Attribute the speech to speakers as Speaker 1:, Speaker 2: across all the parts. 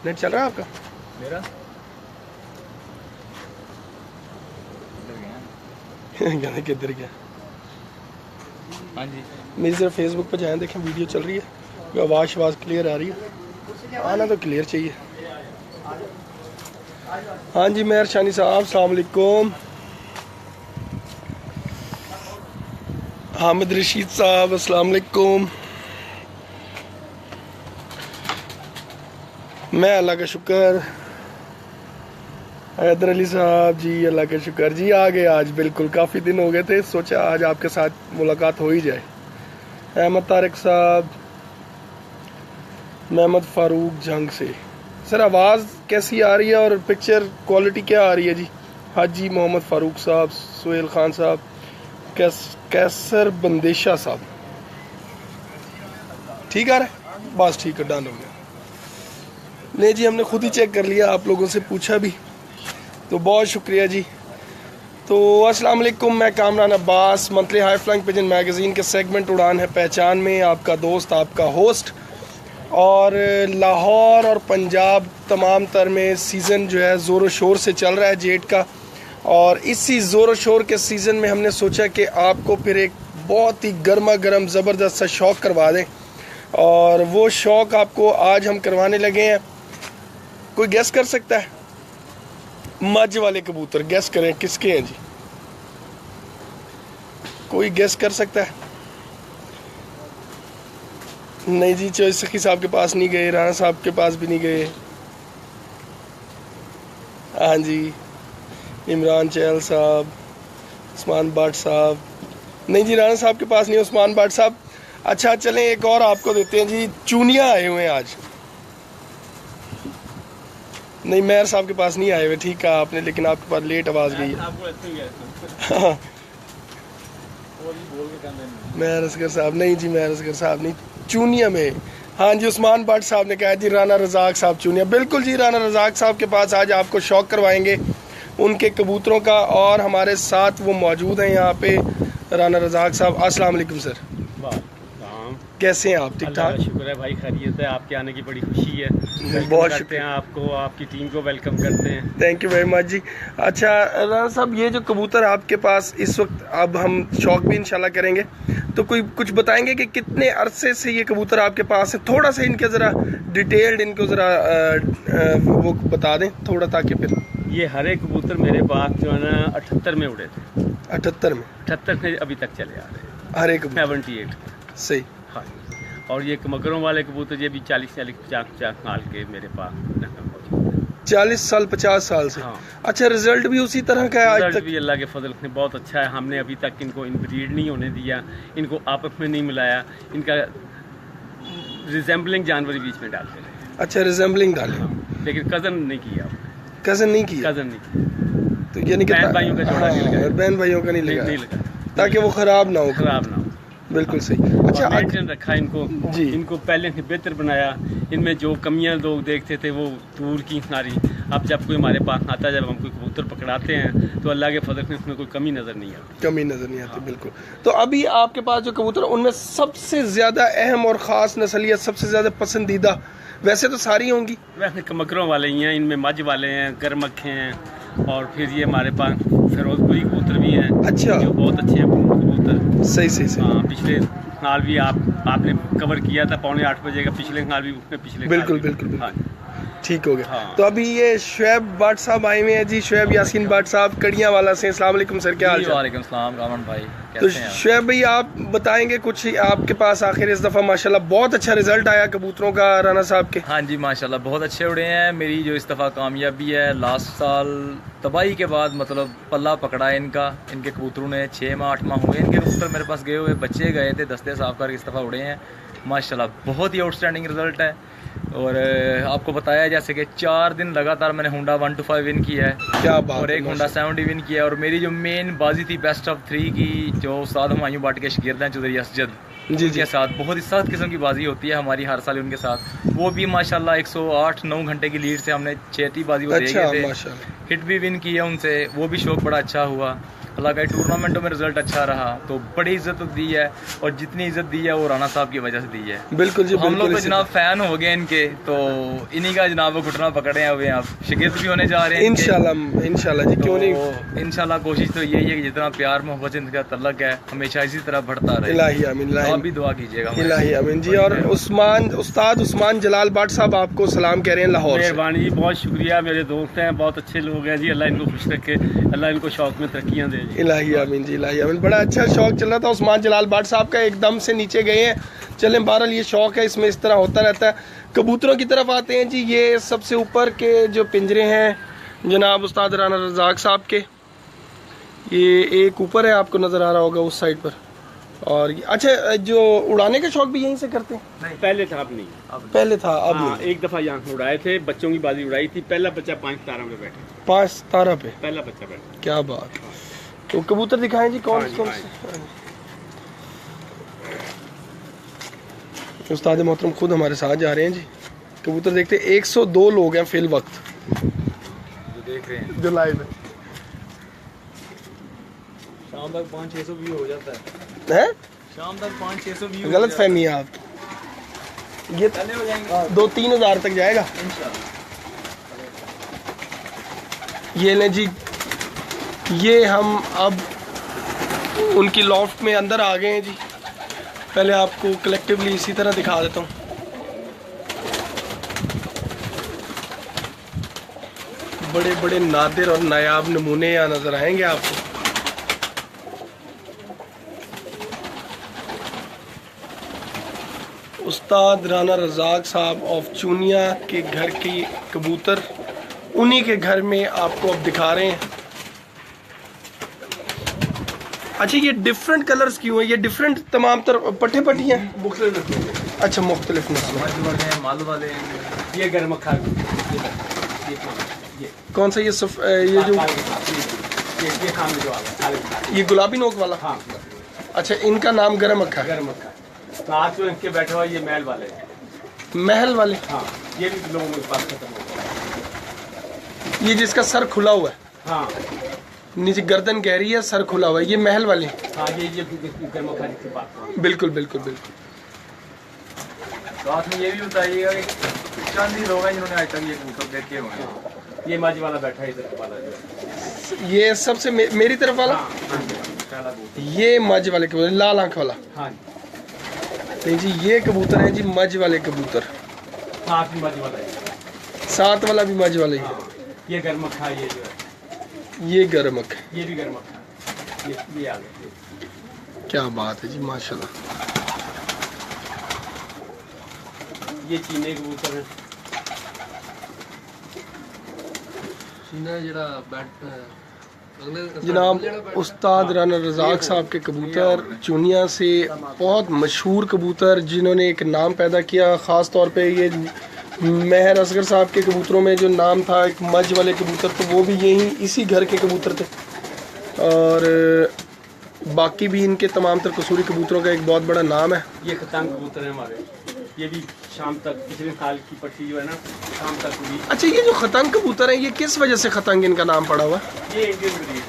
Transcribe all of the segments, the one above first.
Speaker 1: Net चल रहा है आपका?
Speaker 2: मेरा
Speaker 1: किधर गया?
Speaker 2: हाँ जी,
Speaker 1: मेरी सिर्फ फेसबुक पे जाएं, देखें वीडियो चल रही है, आवाज़ क्लियर आ रही है, आना तो क्लियर चाहिए। हाँ जी मेहर शानी साहब, अस्सलाम वालेकुम। हामिद रशीद साहब, अस्सलाम वालेकुम। मैं अल्लाह का शुक्र। हैदर अली साहब जी, अल्लाह का शुक्र जी, आ गए आज। बिल्कुल, काफ़ी दिन हो गए थे, सोचा आज आपके साथ मुलाकात हो ही जाए। अहमद तारिक साहब, मोहम्मद फारूक जंग से। सर आवाज़ कैसी आ रही है और पिक्चर क्वालिटी क्या आ रही है जी? हाजी मोहम्मद फारूक साहब, सुहेल खान साहब, कैसर बंदेशा साहब, ठीक आ रहा है? बस ठीक है, डन हो गया। नहीं जी, हमने खुद ही चेक कर लिया, आप लोगों से पूछा भी, तो बहुत शुक्रिया जी। तो अस्सलाम वालेकुम, मैं Kamran Abbas, monthly high flying pigeon magazine के सेगमेंट उड़ान है पहचान में आपका दोस्त, आपका होस्ट। और लाहौर और पंजाब तमाम तर में सीज़न जो है ज़ोर शोर से चल रहा है जेट का, और इसी ज़ोर शोर के सीज़न में हमने सोचा कि आपको फिर एक बहुत ही गर्मा गर्म ज़बरदस्त सा शौक़ करवा दें, और वो शौक़ आपको आज हम करवाने लगे हैं। कोई गेस कर सकता है? मज वाले कबूतर, गेस करें किसके हैं जी? कोई गेस कर सकता है? नहीं जी, चौधरी सखी साहब के पास नहीं गए, राणा साहब के पास भी नहीं गए। हाँ जी, इमरान चहल साहब, उस्मान बाट साहब, नहीं जी राणा साहब के पास नहीं, उस्मान बाट साहब। अच्छा चलें, एक और आपको देते हैं जी, चूनिया आए हुए हैं आज। नहीं, मेहर साहब के पास नहीं आए हुए, ठीक है आपने, लेकिन आपके पास लेट आवाज़ गई है। मेहर असगर साहब नहीं जी, मेहर असगर साहब नहीं, चूनिया में। हाँ जी, उस्मान भट्ट साहब ने कहा जी राना रज़ाक साहब चूनिया। बिल्कुल जी, राना रज़ाक साहब के पास आज आपको शौक़ करवाएंगे उनके कबूतरों का, और हमारे साथ वो मौजूद हैं यहाँ पे राना रज़ाक साहब। अस्सलाम वालेकुम सर, कैसे हैं आप? ठीक ठाक?
Speaker 2: शुक्र है भाई, खैरियत है। आपके आने की बड़ी खुशी है,
Speaker 1: बहुत
Speaker 2: शुक्रिया आपको, आपकी टीम को वेलकम करते हैं।
Speaker 1: थैंक यू वेरी मच जी। अच्छा राना साहब, ये जो कबूतर आपके पास इस वक्त, अब हम शौक भी इंशाल्लाह करेंगे, तो कोई कुछ बताएंगे कि कितने अरसे से ये कबूतर आपके पास है? थोड़ा सा इनके ज़रा डिटेल्ड इनको ज़रा वो बता दें थोड़ा, ताकि फिर।
Speaker 2: ये हरे कबूतर मेरे पास जो है ना 78 में उड़े थे।
Speaker 1: 78 में?
Speaker 2: 78 में अभी तक चले आ रहे हैं।
Speaker 1: हरे कबूतर
Speaker 2: 78
Speaker 1: सही।
Speaker 2: हाँ, और ये मगरों वाले कबूतर ये भी 40-50 साल के मेरे पास
Speaker 1: 40 साल 50 साल से।
Speaker 2: हाँ।
Speaker 1: अच्छा, रिजल्ट भी उसी तरह का है आज तक?
Speaker 2: भी अल्लाह के फजल से बहुत अच्छा है। हमने अभी तक इनको इनब्रीड नहीं होने दिया, इनको आपस में नहीं मिलाया, इनका रिजेंबलिंग जानवर बीच में डालते रहे।
Speaker 1: अच्छा, रिजेंबलिंग डाले।
Speaker 2: हाँ, लेकिन कज़न नहीं किया।
Speaker 1: कज़न नहीं किया?
Speaker 2: कज़न नहीं किया,
Speaker 1: तो यानी कि
Speaker 2: बहन भाइयों का जोड़ा नहीं लगाया।
Speaker 1: बहन भाइयों का नहीं
Speaker 2: लगा,
Speaker 1: ताकि वो ख़राब ना हो।
Speaker 2: खराब ना हो,
Speaker 1: बिल्कुल सही। अच्छा,
Speaker 2: मेंटेन रखा इनको
Speaker 1: जी,
Speaker 2: इनको पहले से बेहतर बनाया। इनमें जो कमियां लोग देखते थे वो दूर की सारी। अब जब कोई हमारे पास आता है, जब हम कोई कबूतर पकड़ाते हैं, तो अल्लाह के फजल से उसमें कोई कमी नज़र नहीं आती।
Speaker 1: कमी नज़र नहीं आती। बिल्कुल। तो अभी आपके पास जो कबूतर, उनमें सबसे ज़्यादा अहम और ख़ास नस्लियत, सबसे ज़्यादा पसंदीदा, वैसे तो सारी होंगी,
Speaker 2: वैसे मकरों वाले ही हैं, इनमें मज वाले हैं, गरमखे हैं, और फिर ये हमारे पास फिरोजपुरी कबूतर भी हैं।
Speaker 1: अच्छा,
Speaker 2: जो बहुत अच्छे हैं कबूतर।
Speaker 1: सही सही सही।
Speaker 2: हाँ, पिछले साल भी आपने कवर किया था 7:45 बजे का, पिछले साल भी उसने
Speaker 1: बिल्कुल बिल्कुल
Speaker 2: हाँ,
Speaker 1: ठीक हो गया।
Speaker 2: हाँ।
Speaker 1: तो अभी ये शुएब भट्ट साहब आए हुए हैं जी, शुएब यासीन भट्ट साहब कड़ियाँ वाला से। अस्सलाम वालेकुम सर, क्या हाल चाल?
Speaker 3: वालेकुम सलाम रामन भाई,
Speaker 1: तो
Speaker 3: कैसे हैं?
Speaker 1: शुएब भाई, आप बताएंगे कुछ, आपके पास आखिर इस दफ़ा माशाल्लाह बहुत अच्छा रिजल्ट आया कबूतरों का राना साहब के।
Speaker 3: हाँ जी, माशाल्लाह बहुत अच्छे उड़े हैं। मेरी जो इस दफ़ा कामयाबी है, लास्ट साल तबाही के बाद मतलब पल्ला पकड़ा है इनका। इनके कबूतरों ने 6 माह 8 माह हुए इनके कबूतर मेरे पास गए हुए, बच्चे गए थे, दस्ते साफ करके इस दफ़ा उड़े हैं माशाल्लाह। बहुत ही आउटस्टैंडिंग रिजल्ट है। और आपको बताया जैसे कि 4 दिन लगातार मैंने हुंडा 1 to 5 विन किया है।
Speaker 1: क्या बात।
Speaker 3: और एक हुंडा 70 विन किया है। और मेरी जो मेन बाजी थी बेस्ट ऑफ 3 की, जो उस्ताद हुमायूं भट्ट के शागिर्द हैं चौधरी असजद
Speaker 1: जी
Speaker 3: के साथ, बहुत ही सख्त किस्म की बाजी होती है हमारी हर साल उनके साथ। वो भी माशाल्लाह 108-9 घंटे की लीड से हमने 6टी बाजी को दे गए थे। हिट भी विन किया उनसे, वो भी शौक बड़ा अच्छा हुआ। हालांकि टूर्नामेंटों में रिजल्ट अच्छा रहा तो बड़ी इज्जत दी है, और जितनी इज्जत दी है वो राणा साहब की वजह से दी है।
Speaker 1: बिल्कुल जी,
Speaker 3: तो हम लोग
Speaker 1: बिल्कुल
Speaker 3: तो
Speaker 1: इसी
Speaker 3: जनाब फैन हो गए इनके, तो इन्हीं का जनाब वो घुटना पकड़े हैं, हुए आप शिगिर्द भी होने जा रहे हैं इनके।
Speaker 1: इंशाल्लाह जी, क्यों नहीं।
Speaker 3: तो इंशाल्लाह कोशिश तो यही है कि जितना प्यार मोहब्बत इनका तल्लक है हमेशा इसी तरह बढ़ता रहे।
Speaker 1: इलाही आमीन, इलाही
Speaker 3: आप भी दुआ कीजिएगा।
Speaker 1: इलाही आमीन जी। और उस्ताद उस्मान जलाल भट्ट साहब आपको सलाम कह रहे हैं लाहौर से।
Speaker 2: मेहरबानी जी, बहुत शुक्रिया, मेरे दोस्त हैं, बहुत अच्छे लोग हैं जी, अल्लाह इनको खुश रखे, अल्लाह इनको शौक में तरक्कियां दे जी।
Speaker 1: इलाही आमीन जी, इलाही आमीन। बड़ा अच्छा शौक चल रहा था उस्मान जलाल भट्ट साहब का, एकदम से नीचे गए हैं। चलें, बहरहाल ये शौक है, इसमें इस तरह होता रहता है। कबूतरों की तरफ आते हैं जी। ये सबसे ऊपर के जो पिंजरे हैं जनाब उस्ताद राना रज़ाक साहब के, ये एक ऊपर है, आपको नज़र आ रहा होगा उस साइड पर। और अच्छा, जो उड़ाने का शौक भी यहीं से करते हैं?
Speaker 2: पहले था, अब नहीं।
Speaker 1: पहले था, अब
Speaker 2: हाँ,
Speaker 1: नहीं।
Speaker 2: एक दफा यहाँ उड़ाए थे, बच्चों की बाजी उड़ाई थी। पहला बच्चा 5 तारों पे बैठा,
Speaker 1: 5 तारा पे
Speaker 2: पहला बच्चा बैठा।
Speaker 1: क्या बात। तो कबूतर दिखाएं जी, कौन कौन से। उस्ताद मोहतरम खुद हमारे साथ जा रहे हैं जी, कबूतर देखते। 102 लोग हैं फिल वक्त
Speaker 3: जो देख रहे हैं,
Speaker 1: जो लाइव है।
Speaker 3: शाम तक 500-600 व्यू हो जाता
Speaker 1: हैं?
Speaker 3: शाम तक 500-600 व्यू।
Speaker 1: गलत फहमी है आपकी। ये
Speaker 3: हो जाएंगे
Speaker 1: 2-3 हज़ार तक जाएगा ये ले जी। ये हम अब उनकी लॉफ्ट में अंदर आ गए हैं जी। पहले आपको कलेक्टिवली इसी तरह दिखा देता हूँ। बड़े बड़े नादिर और नायाब नमूने यहाँ नजर आएंगे आपको। उस्ताद राना रज़ाक साहब ऑफ चूनिया के घर की कबूतर, उन्हीं के घर में आपको अब दिखा रहे हैं। अच्छा, ये डिफरेंट कलर्स क्यों है? ये डिफरेंट तमाम पट्टे पट्टी हैं। अच्छा, मुख्तलिफ नस्ल।
Speaker 3: माल वाले
Speaker 2: ये गरमखा,
Speaker 1: कौन सा? ये जो
Speaker 2: ये सामने जो आ गया,
Speaker 1: ये गुलाबी नोक वाला।
Speaker 2: हाँ,
Speaker 1: अच्छा, इनका नाम गरम अक्खा है।
Speaker 2: गरमखा। तो आज जो इनके बैठे हुआ ये महल वाले हैं।
Speaker 1: महल वाले।
Speaker 2: हाँ, ये भी लोगों के पास खत्म हो गया।
Speaker 1: ये जिसका सर खुला हुआ है,
Speaker 2: हाँ,
Speaker 1: नीचे गर्दन गहरी है, सर खुला हुआ है, ये महल वाले।
Speaker 2: हाँ, ये गरमखा जिसके पास है।
Speaker 1: बिल्कुल बिल्कुल बिल्कुल।
Speaker 3: साथ में ये भी बताइएगा कि चंद ही लोग हैं जिन्होंने आज तक ये कबूतर देखे हुए हैं।
Speaker 2: ये माजी वाला बैठा है इधर वाला जो।
Speaker 1: ये सबसे मेरी तरफ वाला।
Speaker 2: हाँ, पहला कबूतर।
Speaker 1: ये मज वाले कबूतर, लाल आंख वाला।
Speaker 2: हाँ
Speaker 1: नहीं जी, ये कबूतर है जी मज वाले कबूतर।
Speaker 2: साथ में माजी वाला है।
Speaker 1: साथ वाला भी मज वाला ही है।
Speaker 2: हाँ, ये गरमखा, ये जो है
Speaker 1: ये गरमक है।
Speaker 2: ये भी गरमखा, ये आ गया।
Speaker 1: क्या बात है जी, माशाल्लाह।
Speaker 2: ये चीने कबूतर है।
Speaker 1: जनाब उस्ताद राना रज़ाक साहब के कबूतर चूनिया से बहुत मशहूर कबूतर, जिन्होंने एक नाम पैदा किया। ख़ास तौर पे ये महर असगर साहब के कबूतरों में जो नाम था एक मज वाले कबूतर, तो वो भी यही इसी घर के कबूतर थे। और बाकी भी इनके तमाम तर कसूरी कबूतरों का एक बहुत बड़ा नाम है।
Speaker 2: ये खतांग कबूतर है हमारे, ये भी शाम तक, पिछले साल की पट्टी जो है ना, शाम तक हुई।
Speaker 1: अच्छा, ये जो खतंग कबूतर है, ये किस वजह से खतंग इनका नाम पड़ा हुआ है?
Speaker 2: ये इंडियन ब्रीड है।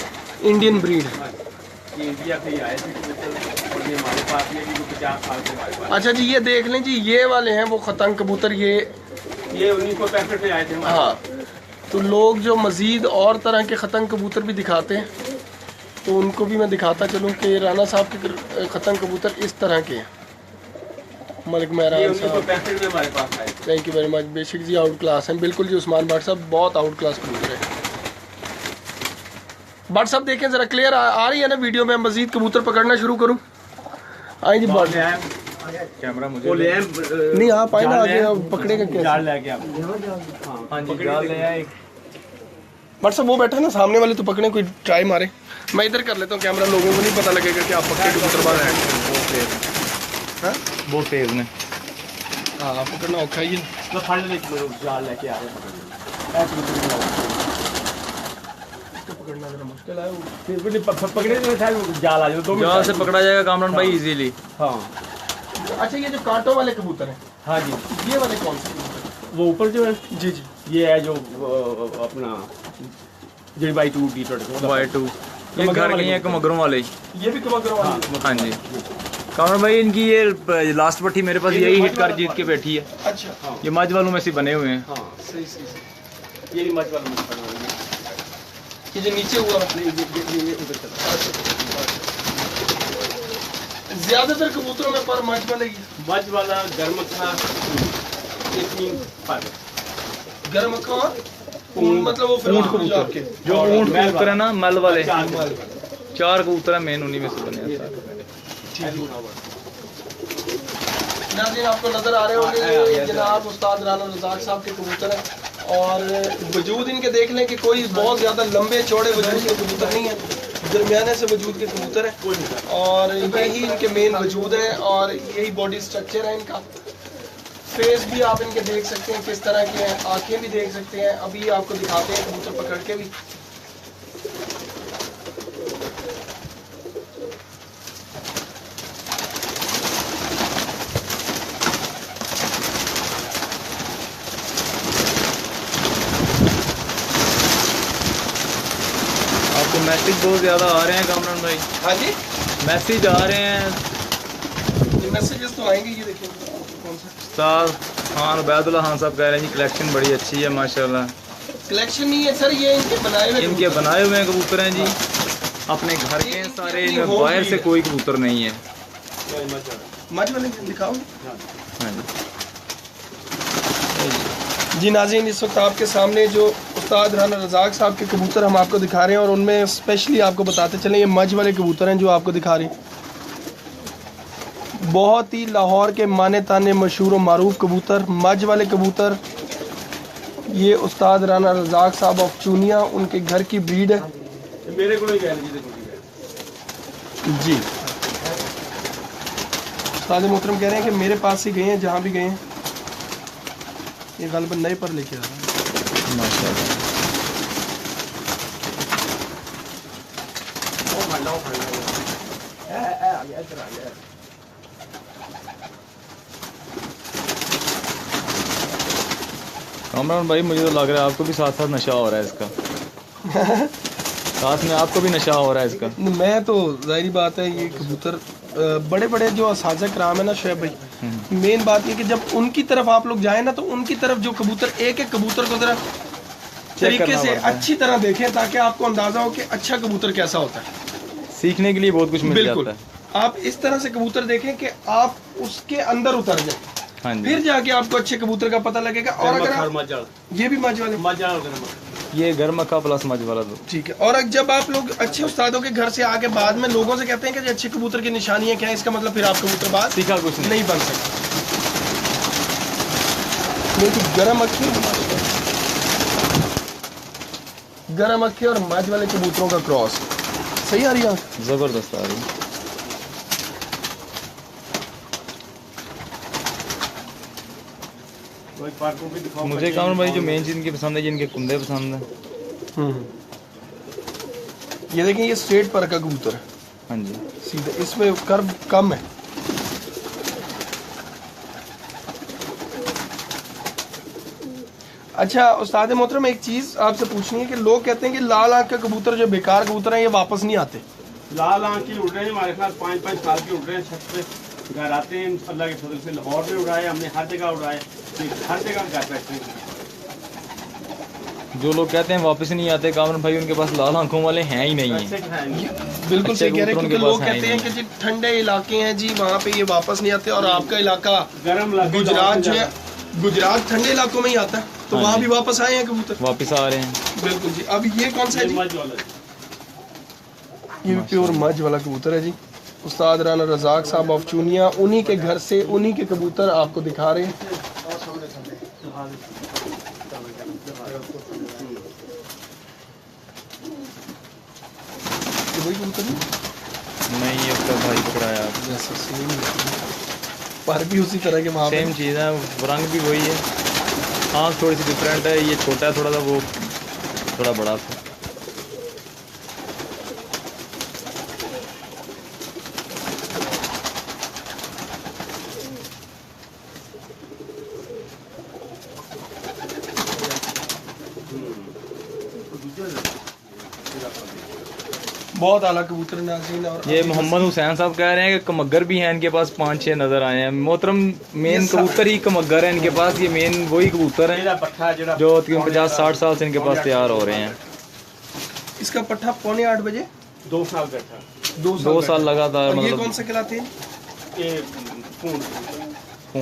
Speaker 1: इंडियन ब्रीड है।
Speaker 2: हाँ, ये इंडिया से ही आए थे कबूतर, और ये हमारे पास, ये भी 50 साल से हमारे पास।
Speaker 1: अच्छा जी, ये देख लें जी, ये वाले हैं वो खतंग कबूतर। ये
Speaker 2: 1965 में आए थे हमारे।
Speaker 1: हाँ, तो लोग जो मज़ीद और तरह के खतंग कबूतर भी दिखाते हैं, तो उनको भी मैं दिखाता चलूँ कि राना साहब के खतंग कबूतर इस तरह के हैं। मलिक
Speaker 2: ये
Speaker 1: महरान साहब,
Speaker 2: 1965 में हमारे पास आए थे।
Speaker 1: Thank you very much. बेशक जी, आउट क्लास हैं बिल्कुल जी। उस्मान भट्ट साहब बहुत आउट क्लास कबूतर है। भट्ट साहब देखें ज़रा, क्लियर आ रही है ना वीडियो में? मज़ीद कबूतर पकड़ना शुरू करूँ? आए जी भट्ट।
Speaker 3: कैमरा मुझे
Speaker 2: वो ले आए,
Speaker 1: नहीं, आप आए ना आगे, पकड़ेगा
Speaker 2: जाल
Speaker 1: कैसे?
Speaker 2: लेके आप।
Speaker 3: हाँ जी, जाल ले आए।
Speaker 1: भट्ट साहब वो बैठा है ना सामने वाले, तो पकड़े, कोई ट्राई मारे। मैं इधर कर लेता हूँ कैमरा, लोगों को नहीं पता लगेगा कि आप पकड़े कबूतर बाज हैं। हाँ?
Speaker 3: बहुत तेज ने।
Speaker 1: हाँ, पकड़ना औखा ही है।
Speaker 2: तो फंड लेके जाल लेके आ रहे हैं।
Speaker 1: पकड़ना जरा मुश्किल है।
Speaker 2: पकड़े तो शायद जाल आ जाए, 2
Speaker 3: जाल से पकड़ा जाएगा कामरान भाई इजीली।
Speaker 2: हाँ
Speaker 1: अच्छा, ये जो कांटों वाले कबूतर हैं,
Speaker 2: हाँ जी,
Speaker 1: ये वाले कौन से कबूतर?
Speaker 2: वो ऊपर जो है,
Speaker 1: जी जी,
Speaker 2: ये है जो अपना J/2 D/2।
Speaker 3: Y2 ये घर के हैं कमगरों वाले।
Speaker 1: ये भी कमगरों वाले?
Speaker 3: हाँ जी कामरान भाई, इनकी ये लास्ट पट्टी मेरे पास यही हिट कर जीत के बैठी है।
Speaker 1: अच्छा,
Speaker 3: ये मज वालों में से बने हुए हैं।
Speaker 2: हाँ सही सही, ये मच वाला मच बना हुआ है।
Speaker 1: ये जो नीचे हुआ
Speaker 2: ये उधर चला।
Speaker 1: ज्यादातर कबूतरों में पर मच वाले
Speaker 2: मच वाला गर्म था, ये 3 पर
Speaker 1: गर्म अखा और मतलब वो फिर
Speaker 3: ऊंट कबूतर
Speaker 1: आपके
Speaker 3: जो ऊंट कबूतर है ना, मल वाले
Speaker 2: 4
Speaker 3: 4 कबूतर है मेन, उन्हीं में से बने हैं।
Speaker 1: नाज़रीन आपको नजर आ रहे होंगे ये जनाब उस्ताद राना रज़ाक साहब के कबूतर हैं और वजूद इनके देख लें कि कोई बहुत ज्यादा लंबे चौड़े वजूद के कबूतर नहीं है, दरमियाने से वजूद के कबूतर हैं और यही इनके मेन वजूद है और यही बॉडी स्ट्रक्चर है इनका। फेस भी आप इनके देख सकते हैं किस तरह के हैं, आंखें भी देख सकते हैं। अभी आपको दिखाते हैं कबूतर पकड़ के भी।
Speaker 3: आपको मैसेज बहुत ज़्यादा आ रहे हैं कामरान भाई?
Speaker 1: हाँ जी,
Speaker 3: मैसेज आ रहे हैं।
Speaker 1: ये मैसेजेस तो आएंगे। ये देखिए कौन सा
Speaker 3: उस्ताद खान उबैदुल्लाह खान साहब कह रहे हैं जी कलेक्शन बड़ी अच्छी है माशाल्लाह।
Speaker 1: कलेक्शन नहीं है सर, ये इनके बनाए हुए
Speaker 3: इनके बनाए हुए कबूतर हैं जी, अपने घर के हैं सारे, इनमें बाहर से कोई कबूतर नहीं है।
Speaker 1: मच वाले दिखाओ।
Speaker 3: हाँ जी
Speaker 1: जी नाज़रीन, इस वक्त आपके सामने जो उस्ताद राना रज़ाक साहब के कबूतर हम आपको दिखा रहे हैं और उनमें स्पेशली आपको बताते चलें ये मज वाले कबूतर हैं जो आपको दिखा रहे हैं। बहुत ही लाहौर के माने ताने मशहूर और मारूफ कबूतर मज वाले कबूतर। ये उस्ताद राना रज़ाक साहब ऑफ चूनिया, उनके घर की ब्रीड है।
Speaker 2: मेरे को ही गए
Speaker 1: जी उस्ताद मोहतरम कह रहे हैं कि मेरे पास ही गए हैं, जहाँ भी गए हैं। ये गलबन नए पर लेके आ रहा है
Speaker 3: माशाल्लाह। कामरान भाई मुझे तो लग रहा है आपको भी साथ साथ नशा हो रहा है इसका। साथ में आपको भी नशा हो रहा है इसका।
Speaker 1: मैं तो जाहिर बात है ये कबूतर बड़े बड़े जो असाज़ा कराम है ना शोएब भाई, मेन बात ये कि जब उनकी तरफ आप लोग जाएं ना तो उनकी तरफ जो कबूतर एक कबूतर को जरा तरीके से अच्छी तरह देखें ताकि आपको अंदाजा हो कि अच्छा कबूतर कैसा होता है।
Speaker 3: सीखने के लिए बहुत कुछ मिल जाता है।
Speaker 1: आप इस तरह से कबूतर देखें कि आप उसके अंदर उतर जाए,
Speaker 3: हाँ जी।
Speaker 1: फिर जाके आपको अच्छे कबूतर का पता लगेगा। और अगर ये भी मज वाले
Speaker 3: ये घर मक्का प्लस मज वाला दो,
Speaker 1: ठीक है। और जब आप लोग अच्छे उस्तादों के घर से आके बाद में लोगों से कहते हैं कि अच्छे कबूतर की निशानियां क्या है, इसका मतलब फिर आप कबूतरबाज
Speaker 3: सीखा कुछ
Speaker 1: नहीं बन सकते। गरम अक्खी और मज वाले कबूतरों का क्रॉस सही आ रही है,
Speaker 3: जबरदस्त आ रही। मुझे कामरान भाई जो मेन चीज इनकी पसंद है, इनके कुंदे पसंद है।
Speaker 1: ये देखें ये स्ट्रेट पर का कबूतर है,
Speaker 3: हाँ जी
Speaker 1: सीधा, इसमें कर्व कम है। अच्छा उस्ताद मोहतरम एक चीज आपसे पूछनी है कि लोग कहते हैं कि लाल आंख का कबूतर जो बेकार कबूतर है ये वापस नहीं आते।
Speaker 2: लाल आंख की उड़ रहे हैं हमारे साथ 5-5 साल के उड़ रहे हैं, छत पे घर आते हैं अल्लाह के फजल से। लाहौर में उड़ाए हमने, हर जगह उड़ाए, हर जगह घर बैठते हैं।
Speaker 3: जो लोग कहते हैं वापस नहीं आते कामरान भाई, उनके पास लाल आंखों वाले हैं ही नहीं है।
Speaker 1: बिल्कुल सही कह रहे हैं, क्योंकि लोग कहते हैं कि
Speaker 3: जी
Speaker 1: जी ठंडे इलाके हैं जी वहाँ पे ये वापस नहीं आते और आपका इलाका
Speaker 2: गर्म
Speaker 1: गुजरात जो है, गुजरात ठंडे इलाकों में ही आता है तो
Speaker 3: हाँ
Speaker 1: वहाँ
Speaker 3: जी।
Speaker 1: भी वापस आए हैं कबूतर।
Speaker 3: वापस आ रहे हैं।
Speaker 1: बिल्कुल जी। अब ये कौन सा है जी? ये भी प्योर मज वाला कबूतर है जी। उस्ताद राना रज़ाक साहब ऑफ चूनिया, उन्हीं के घर से उन्हीं के कबूतर आपको दिखा रहे हैं। वही कबूतर
Speaker 3: नहीं ये उसका भाई पकड़ाया आप।
Speaker 1: जैसे सेम पर भी उसी तरह के वहाँ
Speaker 3: सेम चीज़ है, रंग भी वही है, आँख थोड़ी सी डिफरेंट है। ये छोटा है थोड़ा सा, वो थोड़ा बड़ा था।
Speaker 1: बहुत आला कबूतर नाज़रीन। और
Speaker 3: ये मोहम्मद हुसैन साहब कह रहे हैं कि कमगर भी हैं इनके पास, 5-6 नज़र आए हैं। मोहतरम मेन कबूतर ही कमगर है इनके पास, ये मेन वही कबूतर हैं जो तकरीबन 50-60 साल से इनके पास तैयार हो रहे हैं।
Speaker 1: इसका पट्ठा 7:45 बजे
Speaker 2: 2 साल बैठा,
Speaker 1: 2
Speaker 3: साल लगातार।
Speaker 1: और ये
Speaker 3: मतलब
Speaker 1: कौन सा कहलाते हैं?
Speaker 2: ये
Speaker 3: पूर्ण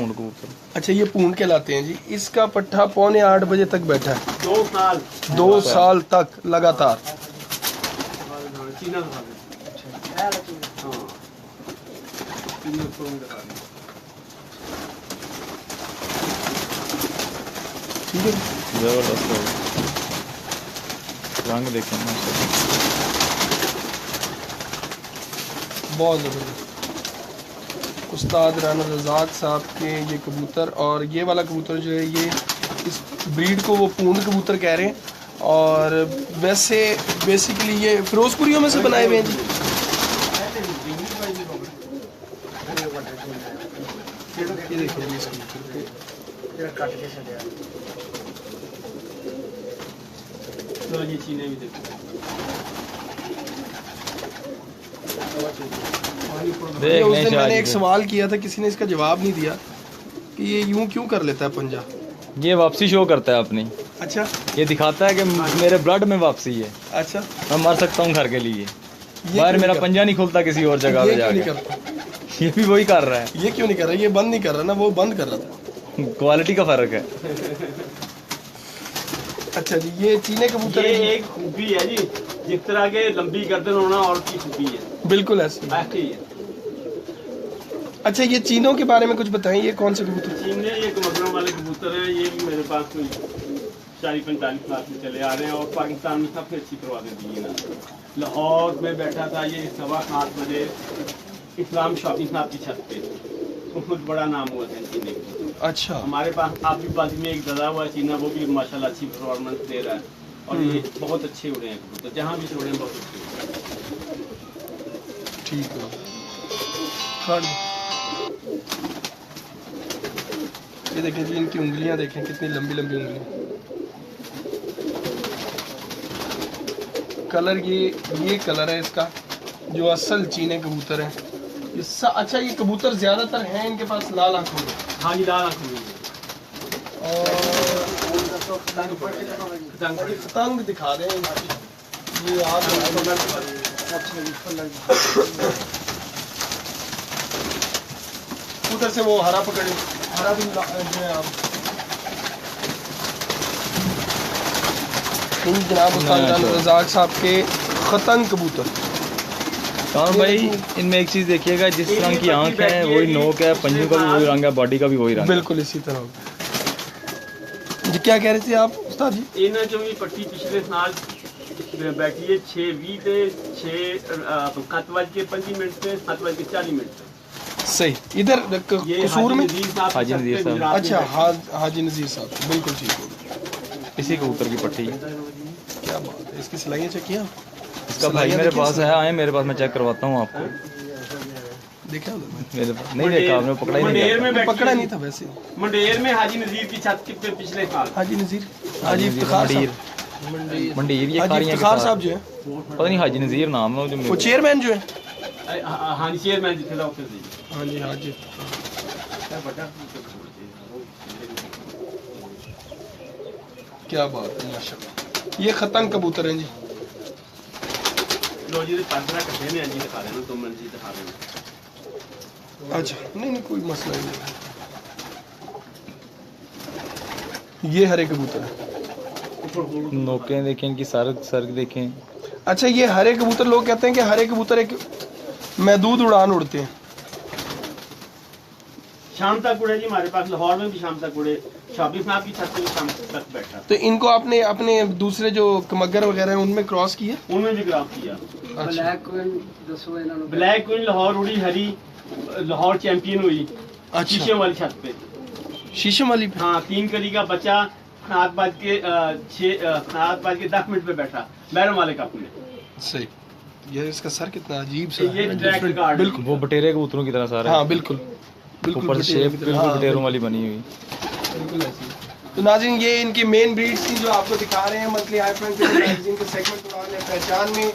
Speaker 3: कबूतर।
Speaker 1: अच्छा, ये पूर्ण कहलाते हैं जी। इसका पट्ठा 7:45 बजे तक बैठा है,
Speaker 2: 2 साल
Speaker 1: 2 साल तक लगातार।
Speaker 2: चीना
Speaker 1: ठीक है,
Speaker 3: जबरदस्त है। रंग देखें माशाल्लाह।
Speaker 1: बहुत ज़बरदस्त। उस्ताद राना रज़ाक साहब के ये कबूतर, और ये वाला कबूतर जो है ये इस ब्रीड को वो पूर्ण कबूतर कह रहे हैं। और वैसे बेसिकली ये फिरोजपुरियों में से बनाए हुए हैं जी। ये देखिए जी, इस कबूतर
Speaker 2: तो ये चीने भी देखो।
Speaker 1: ये उस दिन मैंने एक सवाल किया था, किसी ने इसका जवाब नहीं दिया कि ये यूं क्यों कर लेता है पंजा।
Speaker 3: ये वापसी शो करता है अपनी।
Speaker 1: अच्छा
Speaker 3: ये दिखाता है कि मेरे ब्लड में वापसी है,
Speaker 1: अच्छा,
Speaker 3: मैं मर सकता हूँ घर के लिए।
Speaker 1: ये
Speaker 3: बाहर
Speaker 1: क्यों
Speaker 3: मेरा
Speaker 1: नहीं
Speaker 3: पंजा नहीं खुलता किसी और जगह
Speaker 1: ये
Speaker 3: पे
Speaker 1: क्यों नहीं
Speaker 3: जाके।
Speaker 1: करता?
Speaker 3: ये भी वही कर रहा है।
Speaker 1: ये क्यों नहीं कर रहा? ये बंद नहीं कर रहा ना, वो बंद कर रहा था।
Speaker 3: क्वालिटी का फर्क है।
Speaker 1: अच्छा जी, ये चीने कबूतर
Speaker 2: ये
Speaker 1: है।
Speaker 2: एक खूबी है जी, जिस तरह के लंबी गर्दन होना और की खूबी है,
Speaker 1: बिल्कुल ऐसे।
Speaker 2: ऐसे ही है।
Speaker 1: अच्छा, ये चीनों के बारे में कुछ बताएं, ये कौन से कबूतर?
Speaker 2: चीने ये कमगरों वाले कबूतर हैं। ये भी मेरे पास कोई 40-45 लाख में चले आ रहे हैं और पाकिस्तान में सबसे अच्छी परवाज़ें दी हैं ना। लाहौर में बैठा था ये 7:15 बजे इस्लाम शॉपिंग साहब की छत पे, बहुत बड़ा नाम हुआ था चीने का।
Speaker 1: अच्छा,
Speaker 2: हमारे पास आपकी बाजू में एक ददा हुआ चीना, वो भी माशाल्लाह अच्छी परफॉर्मेंस दे रहा है। और ये बहुत अच्छे उड़े हैं कबूतर, जहाँ भी उड़े हैं बहुत अच्छे।
Speaker 1: ठीक है। खड़। ये देखें जी, इनकी उंगलियां देखें कितनी लंबी लंबी उंगलियां। कलर ये कलर है इसका, जो असल चीने कबूतर है। अच्छा, ये कबूतर ज्यादातर हैं इनके पास लाल आंखों में।
Speaker 2: हाँ जी, लाल आंखों में।
Speaker 1: और पतंग दिखा दें ये आप। उधर से वो हरा पकड़े, हरा भी जो है आप। इन जनाब उस्ताद राना रज़ाक साहब के खतंग कबूतर।
Speaker 3: कान भाई, इनमें एक चीज़ देखिएगा, जिस रंग की आंख है वही नोक है, पंजों का भी वही रंग है, बॉडी का भी वही रंग है।
Speaker 1: बिल्कुल इसी तरह। जी क्या कह रहे थे आप उस्ताद जी?
Speaker 2: इन्हें जो ये पट्टी पिछले साल बैठी है 6:20 से 7:25 से 7:40
Speaker 1: सही। इधर कसूर में
Speaker 3: हाजी नज़ीर साहब।
Speaker 1: अच्छा, हाजी नज़ीर साहब, बिल्कुल ठीक है।
Speaker 3: इसी कबूतर की पट्टी।
Speaker 1: क्या बात है, इसकी सिलाइयाँ चेकियाँ?
Speaker 3: इसका भाई मेरे पास है, आए मेरे पास, मैं चेक करवाता हूँ आपको।
Speaker 1: देखा
Speaker 3: मेरे पास नहीं देखा आपने, पकड़ा ही नहीं गया।
Speaker 1: पकड़ा नहीं था वैसे।
Speaker 2: मंडेर में हाजी नज़ीर की छत पे पिछले साल।
Speaker 1: हाजी नज़ीर, हाजी इफ्तिखार साहब,
Speaker 3: मंडीर, ये
Speaker 1: हाजी
Speaker 3: खारियां
Speaker 1: इफ्तिखार साहब जो है,
Speaker 3: पता नहीं हाजी नज़ीर नाम है जो
Speaker 1: वो चेयरमैन जो है।
Speaker 2: हाँ जी, चेयरमैन जिथे ऑफिस दी।
Speaker 1: हाँ जी, हाजी। क्या बात है, माशाल्लाह। ये खतंग कबूतर हैं जी।
Speaker 2: लो जी, 15 कट्ठे में जी दिखा रहे हैं, 2 मिनट जी दिखा रहे हैं।
Speaker 1: अच्छा, नहीं कोई मसला नहीं। ये हरे कबूतर है।
Speaker 3: नोकें देखें, इनकी सर देखें।
Speaker 1: अच्छा, ये हरे कबूतर, लोग कहते हैं कि हरे कबूतर एक महदूद उड़ान उड़ते हैं।
Speaker 2: शाम तक उड़े जी, हमारे पास लाहौर में भी शाम तक उड़े, शॉपिंग साहब की छत पे भी शाम तक बैठा।
Speaker 1: तो इनको आपने अपने दूसरे जो कमगर वगैरह हैं उनमें क्रॉस किया?
Speaker 2: उनमें भी ग्राफ किया।
Speaker 1: अच्छा।
Speaker 2: ब्लैक क्वीन लाहौर उड़ी, हरी लाहौर चैंपियन हुई।
Speaker 1: अच्छा,
Speaker 2: शीशम वाली छत पे।
Speaker 1: शीशम वाली पे?
Speaker 2: हाँ, 3 कली का बच्चा 7:10 पे बैठा बैरम वाले कप में।
Speaker 1: सही। ये इसका सर कितना अजीब सा
Speaker 2: ये
Speaker 1: है।
Speaker 2: Track record.
Speaker 1: बिल्कुल,
Speaker 3: वो बटेरे कबूतरों की तरह सारे।
Speaker 1: हाँ बिल्कुल बिल्कुल।
Speaker 3: ऊपर शेप बिल्कुल बटेरों वाली बनी हुई।
Speaker 1: बिल्कुल ऐसी। तो नाज़रीन, ये इनकी मेन ब्रीड्स थी जो आपको दिखा रहे हैं मंथली हाई फ्रेंड मैगजीन के सेगमेंट उड़ान या पहचान में।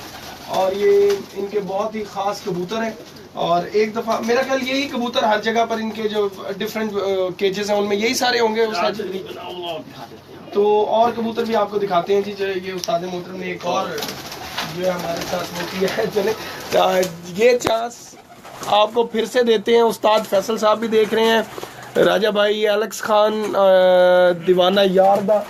Speaker 1: और ये इनके बहुत ही ख़ास कबूतर हैं। और एक दफ़ा मेरा ख्याल यही कबूतर हर जगह पर इनके जो डिफरेंट केजेस हैं उनमें यही सारे होंगे तो और कबूतर भी आपको दिखाते हैं जी। जो ये उस्ताद मोहतरम ने एक और जो है हमारे साथ वो किया है, चले ये चांस आपको फिर से देते हैं। उस्ताद फैसल साहब भी देख रहे हैं, राजा भाई, एलेक्स खान, दीवाना यारदा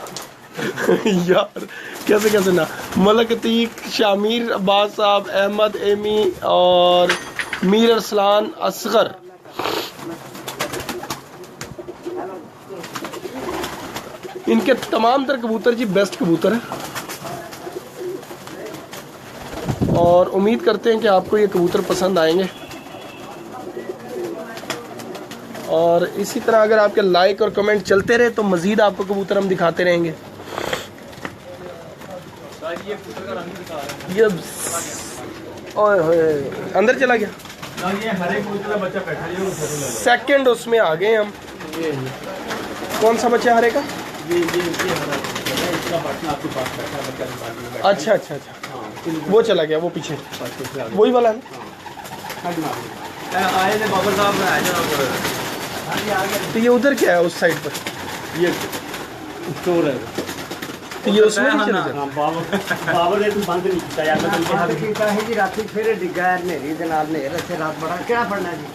Speaker 1: यार कैसे कैसे ना, मलक अतीक, शामिर अब्बास साहब, अहमद एमी और मीर अरसलान असगर। इनके तमाम तर कबूतर जी बेस्ट कबूतर हैं और उम्मीद करते हैं कि आपको ये कबूतर पसंद आएंगे। और इसी तरह अगर आपके लाइक और कमेंट चलते रहे तो मज़ीद आपको कबूतर हम दिखाते रहेंगे। ये ओए होए अंदर चला गया,
Speaker 2: ये हरे कबूतर का बच्चा बैठा है,
Speaker 1: सेकंड उसमें आ गए हम। कौन सा बच्चा हरे का?
Speaker 2: ये हरा इसका बटन आपके पास बैठा है, बच्चा निकाल दिया।
Speaker 1: अच्छा अच्छा अच्छा, वो चला गया, वो पीछे वही वाला है ना।
Speaker 3: आए थे बाबर साहब आए थे।
Speaker 1: तो ये उधर क्या है उस साइड पर?
Speaker 2: ये स्टोर है,
Speaker 1: तो ये उसमें भी चला गया।
Speaker 2: बाबर ने तो बंद नहीं किया यार, मैं तुमके हाथ
Speaker 4: ਕੀਤਾ ਹੈ ਜੀ ਰਾਤੀ ਫਿਰ ਡਿੱਗਾ ਹੈ ਹਨੇਰੀ ਦੇ ਨਾਲ ਹਨੇਰ ਇੱਥੇ ਰਾਤ ਬੜਾ ਕਿਹੜਾ ਪੜਨਾ ਜੀ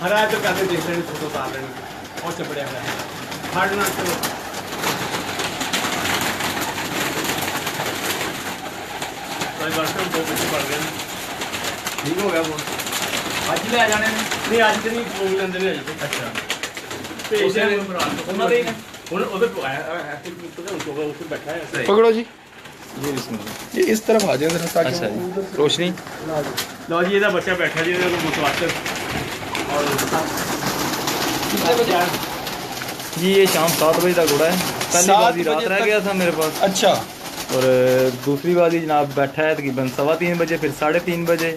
Speaker 2: हरा है तो कहते देख रहे फोटो उतार रहे हैं और चपड़े हरा फाड़ना चलो भाई वर्षों दो बच्चे पड़ गए
Speaker 3: ठीक हो गया वो आज ले जाने में।
Speaker 2: नहीं आज तो नहीं फोन लेंदे ने अजे। अच्छा भेजते हैं
Speaker 3: ਉਹਨਾਂ ਦੇ ਹੀ ਨੇ।
Speaker 2: ਹੁਣ ਉਹਦੇ ਕੋ आया ऐसे तो उनको ऊपर बैठा है।
Speaker 1: पकड़ो जी,
Speaker 3: ये इसमें
Speaker 1: ये इस तरफ आ जाए जरा ताकि
Speaker 3: अच्छा
Speaker 1: वो उधर
Speaker 3: जी, रोशनी
Speaker 2: लो जी ਇਹਦਾ ਬੱਚਾ बैठा जी ਇਹਦਾ मुतवातिर और
Speaker 1: कितने बजे?
Speaker 3: जी ये शाम 7 बजे तक उड़ा है। पहली
Speaker 1: 7
Speaker 3: बाजी रात
Speaker 1: बजे
Speaker 3: रह
Speaker 1: तक?
Speaker 3: गया था मेरे पास
Speaker 1: अच्छा
Speaker 3: और दूसरी बाजी जनाब बैठा है तकरीबन 3:15 बजे, फिर 3:30 बजे,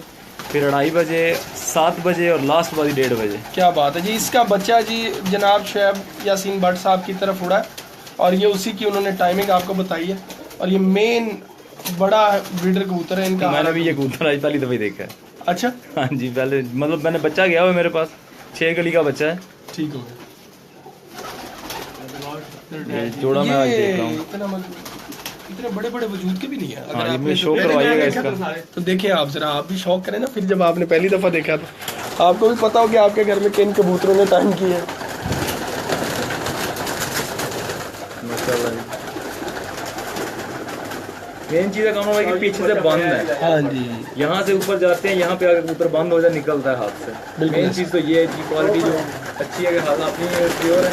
Speaker 3: फिर 2:30 बजे, 7 बजे और लास्ट बाजी 1:30 बजे।
Speaker 1: क्या बात है जी। इसका बच्चा जी जनाब शुएब यासीन भट्ट साहब की तरफ उड़ा है और ये उसी की उन्होंने टाइमिंग आपको बताई है। और ये मेन बड़ा ब्रीडर कबूतर है इनका।
Speaker 3: मैंने भी ये कबूतर आज पहली दफ़ा ही देखा है।
Speaker 1: अच्छा
Speaker 3: हाँ जी, पहले मतलब मैंने बच्चा गया हुआ है मेरे पास, 6 कली का बच्चा है।
Speaker 1: ठीक हो गया।
Speaker 3: ये जोड़ा मैं आज देख रहा हूँ।
Speaker 1: इतने बड़े बड़े वजूद के भी नहीं है।
Speaker 3: हाँ, ये
Speaker 1: आपने
Speaker 3: मुझे शौक
Speaker 1: पहले
Speaker 3: करवाइएगा
Speaker 1: देखा
Speaker 3: इसका।
Speaker 1: तो देखिए आप जरा, आप भी शौक करें ना, फिर जब आपने पहली दफ़ा देखा तो आपको भी पता हो कि आपके घर में किन कबूतरों ने टाइम की है।
Speaker 3: मेन चीज़ काम है कि पीछे से बंद है।
Speaker 1: हाँ जी,
Speaker 3: यहाँ से ऊपर जाते हैं, यहाँ पे आकर कबूतर बंद हो जाए, निकलता है हाथ से।
Speaker 1: बिल्कुल।
Speaker 3: मेन चीज़ तो ये है कि क्वालिटी जो अच्छी है कि हाथ अपनी प्योर है।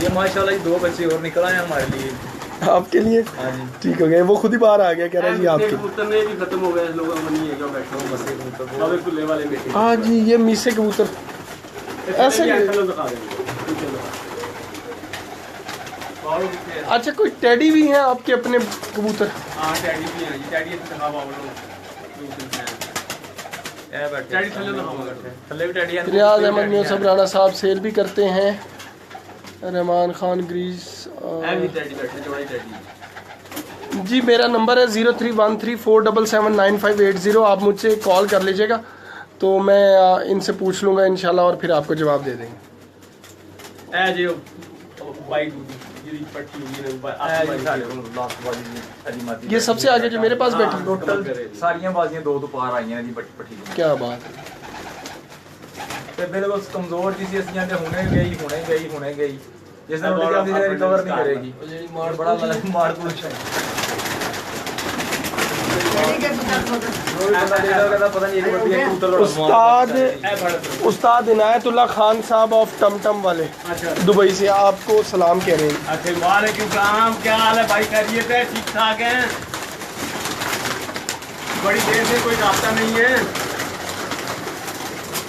Speaker 3: ये माशाल्लाह जी 2 बच्चे और निकल आए हैं हमारे लिए।
Speaker 1: आपके लिए
Speaker 3: हाँ जी,
Speaker 1: ठीक हो गया। वो खुद ही बाहर आ गया, कह रहा है जी आपके।
Speaker 2: कबूतर ने भी खत्म हो गया, लोग नहीं है जो बैठे हो बस एक कबूतर अब एक खुले वाले बेटे।
Speaker 1: हाँ जी, ये मीसे कबूतर ऐसे ही।
Speaker 2: चलो दिखा देंगे चलो। और
Speaker 1: अच्छा, कोई टेडी भी हैं आपके अपने कबूतर?
Speaker 2: हां टैडी भी है जी, टैडी से दिखा बावलो
Speaker 3: ये बैठे
Speaker 2: टैडी थल्ले दिखाओ बैठे
Speaker 3: थल्ले भी टैडी है।
Speaker 1: रियाज अहमद यूसुफ राणा साहब सेल भी करते हैं। रहमान खान ग्रीस
Speaker 2: है भी टैडी बैठे जोड़ी टैडी।
Speaker 1: जी मेरा नंबर है 031347798580। आप मुझसे कॉल कर लीजिएगा तो मैं इनसे पूछ लूँगा इंशाल्लाह और फिर आपको जवाब दे देंगे।
Speaker 2: ए जो वाइट ये पट्टी हुई है
Speaker 1: ये सबसे आगे जो मेरे पास बैठी।
Speaker 3: टोटल सारियां बाजियां 2 तो पार आई हैं जी पट्टी।
Speaker 1: क्या बात है।
Speaker 3: ਤੇ ਬਿਲਕੁਲ ਕਮਜ਼ੋਰ ਜੀ ਸੀ ਅਸੀਂ ਤੇ ਹੁਣੇ ਗਈ ਜਿਸ ਦਿਨ ਉਹਦੀ ਜਲਦੀ से रिकवर नहीं करेगी। ਜਿਹੜੀ ਮਾਰ ਬੜਾ ਮਾਰ ਪੁਲਿਸ है।
Speaker 1: उस्ताद इनायतुल्लाह खान साहब ऑफ टमटम वाले दुबई से आपको सलाम कह रहे हैं।
Speaker 2: अच्छा वालेकुम सलाम, क्या हाल है भाई? खैरियत है? ठीक ठाक है? बड़ी देर से कोई रास्ता नहीं है।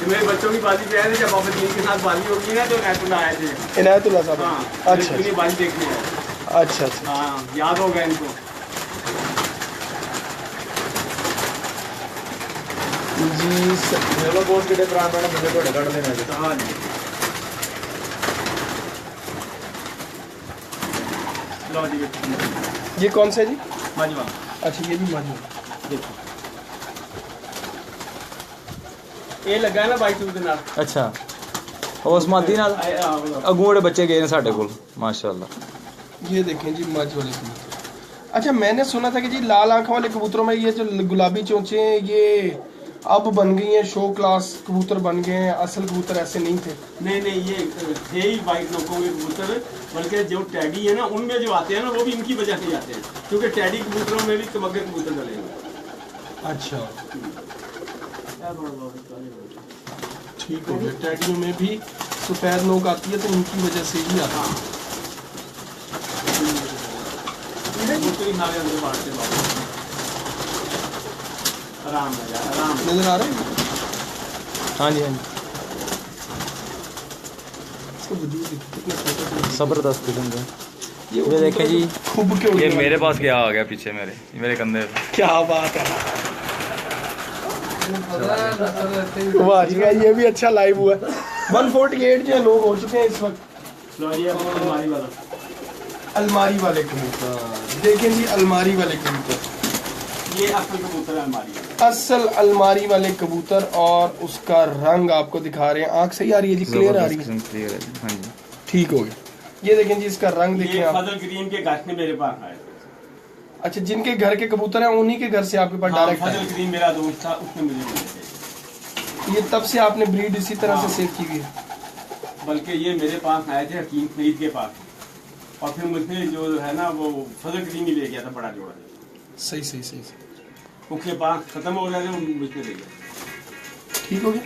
Speaker 2: मेरे बच्चों की बाजी पे आए थे, जब बाबा जी के साथ बाजी होगी ना तो इनायतुल्लाह आए थे।
Speaker 1: इनायतुल्लाह साहब।
Speaker 2: हाँ,
Speaker 1: अच्छा
Speaker 2: इनकी बाजी देखनी है।
Speaker 1: अच्छा अच्छा।
Speaker 2: हाँ याद हो गया इनको।
Speaker 1: जी
Speaker 3: चलो बहुत कितने प्राण प्राण बंदे थोड़े कट देना।
Speaker 2: हाँ जी लो जी
Speaker 1: ये कौन सा है जी?
Speaker 2: माजवा।
Speaker 1: अच्छा ये भी माजूद।
Speaker 2: देखो ਇਹ ਲੱਗਾ ਨਾ ਬਾਈ ਸੂਟ ਦੇ ਨਾਲ
Speaker 3: ਅੱਛਾ ਉਸ ਮਾਦੀ ਨਾਲ ਅਗੂ ਜਿਹੜੇ ਬੱਚੇ ਗਏ ਨੇ ਸਾਡੇ ਕੋਲ माशाल्लाह।
Speaker 1: ये देखें जी मज वाले कबूतर। अच्छा मैंने सुना था कि जी लाल आंखों वाले कबूतरों में ये जो गुलाबी चोंचे हैं ये अब बन गई हैं, शो क्लास कबूतर बन गए हैं, असल कबूतर ऐसे नहीं थे।
Speaker 2: नहीं नहीं, ये थे ही वाइट लोगों के कबूतर, बल्कि जो टैडी है ना उनमें जो आते हैं ना वो भी इनकी वजह से ही आते हैं, क्योंकि टैडी कबूतरों में भी कमगर कबूतर डले हैं।
Speaker 1: अच्छा ठीक हो गया, टैडियों में भी सफ़ेद नोक आती है तो इनकी वजह से ही आता है।
Speaker 2: कबूतर ही नाले अंदर बांटते हैं। आराम है यार, आराम है।
Speaker 1: नजर आ रहा है
Speaker 3: हाँ जी हाँ जी
Speaker 1: इसका वजूद देखो कितना छोटा।
Speaker 3: ज़बरदस्त किस्म का। ये देखें जी,
Speaker 1: खूब के
Speaker 3: ये मेरे पास क्या आ गया पीछे मेरे कंधे पे।
Speaker 1: क्या बात है। वाह जी वाह, ये भी अच्छा लाइव हुआ। 148 जो है लोग हो चुके हैं इस वक्त।
Speaker 2: लो ये अलमारी वाला,
Speaker 1: अलमारी वाले कबूतर देखें जी, अलमारी वाले कबूतर,
Speaker 2: ये असल कबूतर है अलमारी वाला।
Speaker 1: असल अलमारी वाले कबूतर और उसका रंग आपको दिखा रहे हैं। आंख सही आ रही है जी, क्लियर आ रही है?
Speaker 3: क्लियर है हाँ जी।
Speaker 1: ठीक हो गया। ये देखें जी इसका रंग देखें
Speaker 2: ये
Speaker 1: आप।
Speaker 2: फजल ग्रीन के घर में मेरे पास आए।
Speaker 1: अच्छा, जिनके घर के कबूतर हैं उन्हीं के घर से आपके पास
Speaker 2: हाँ,
Speaker 1: डायरेक्ट
Speaker 2: फजल
Speaker 1: आए।
Speaker 2: ग्रीन मेरा दोस्त था, उसने मुझे दिए थे।
Speaker 1: ये तब से आपने ब्रीड इसी तरह से
Speaker 2: हाँ।
Speaker 1: सेव की हुई है?
Speaker 2: बल्कि ये मेरे पास आए थे हकीम फरीद के पास, और फिर मुझे जो है ना वो फजल ग्रीन ही ले गया था, बड़ा जोड़ा।
Speaker 1: सही सही सही सही।
Speaker 2: उसके पास खत्म हो गया था, मुझे ले गया।
Speaker 1: ठीक हो गया।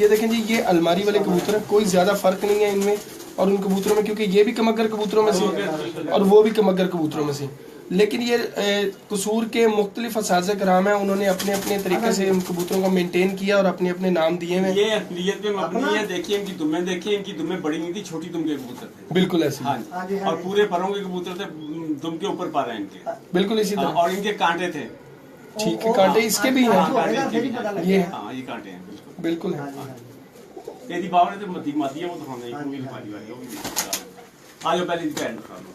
Speaker 1: ये देखें जी, ये अलमारी वाले कबूतर हैं, कोई ज्यादा फर्क नहीं है इनमें और उन कबूतरों में, क्योंकि ये भी कमगर कबूतरों में से और वो भी कमगर कबूतरों में से। लेकिन ये कसूर के मुख्तलिफ असाज़े कराम हैं, उन्होंने अपने अपने तरीके से उन कबूतरों को मेंटेन किया और अपने अपने नाम दिए हैं।
Speaker 2: ये असलियत में मबनी है। देखिए इनकी दुम्में, देखिए इनकी दुम्में बड़ी नहीं थी, छोटी दुम के कबूतर थे।
Speaker 1: बिल्कुल ऐसे।
Speaker 2: हाँ जी, और पूरे परों के कबूतर थे, दुम के ऊपर पर हैं इनके,
Speaker 1: बिल्कुल इसी
Speaker 2: हाँ,
Speaker 1: तरह।
Speaker 2: और इनके कांटे थे।
Speaker 1: ठीक है, कांटे इसके भी
Speaker 2: हाँ,
Speaker 1: हैं।
Speaker 2: कांटे इनके भी हैं।
Speaker 1: ये
Speaker 2: हाँ, ये कांटे हैं बिल्कुल।
Speaker 1: बिल्कुल है।
Speaker 2: तेरी बावर तो मती माती है, वो तो हमने कोई लिखाई वाली वो भी नहीं। आ जाओ पहले इसका एंड कर लो।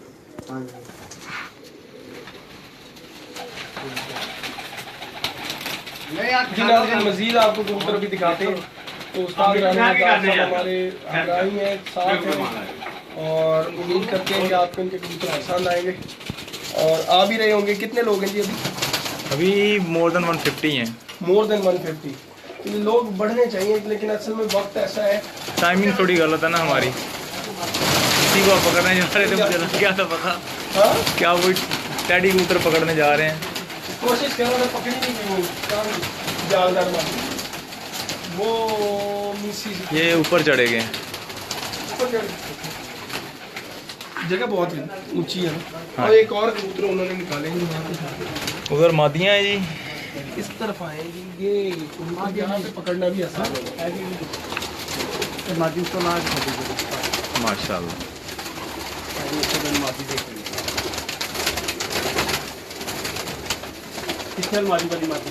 Speaker 1: जी नाज़रीन, मज़ीद आपको कबूतर भी दिखाते हैं। तो उस्ताद राना साहब हमारे हमारी हैं, साथ हैं और उम्मीद करते हैं कि आपको इनके कबूतर पसंद आएंगे और आ भी रहे होंगे। कितने लोग हैं जी
Speaker 3: अभी मोर देन 150 हैं।
Speaker 1: More than 150। तो लोग बढ़ने चाहिए, लेकिन असल में वक्त ऐसा है।
Speaker 3: टाइमिंग थोड़ी गलत है ना हमारी, किसी को पकड़ने जा रहे थे, मुझे लग गया था पता
Speaker 1: हाँ,
Speaker 3: क्या वो टैडी कबूतर पकड़ने जा रहे हैं।
Speaker 1: कोशिश करो ना, पकड़ी नहीं की वो जालदार में वो मिसी
Speaker 3: ये ऊपर चढ़े गए।
Speaker 1: जगह बहुत ऊंची है ना। और एक और कबूतर उन्होंने निकाले हैं यहाँ पे।
Speaker 3: उधर मादियाँ हैं जी।
Speaker 1: इस तरफ आएंगे, ये उनको यहाँ पे पकड़ना भी आसान है।
Speaker 3: माशाल्लाह।
Speaker 2: कितने अलमारी वाली माती?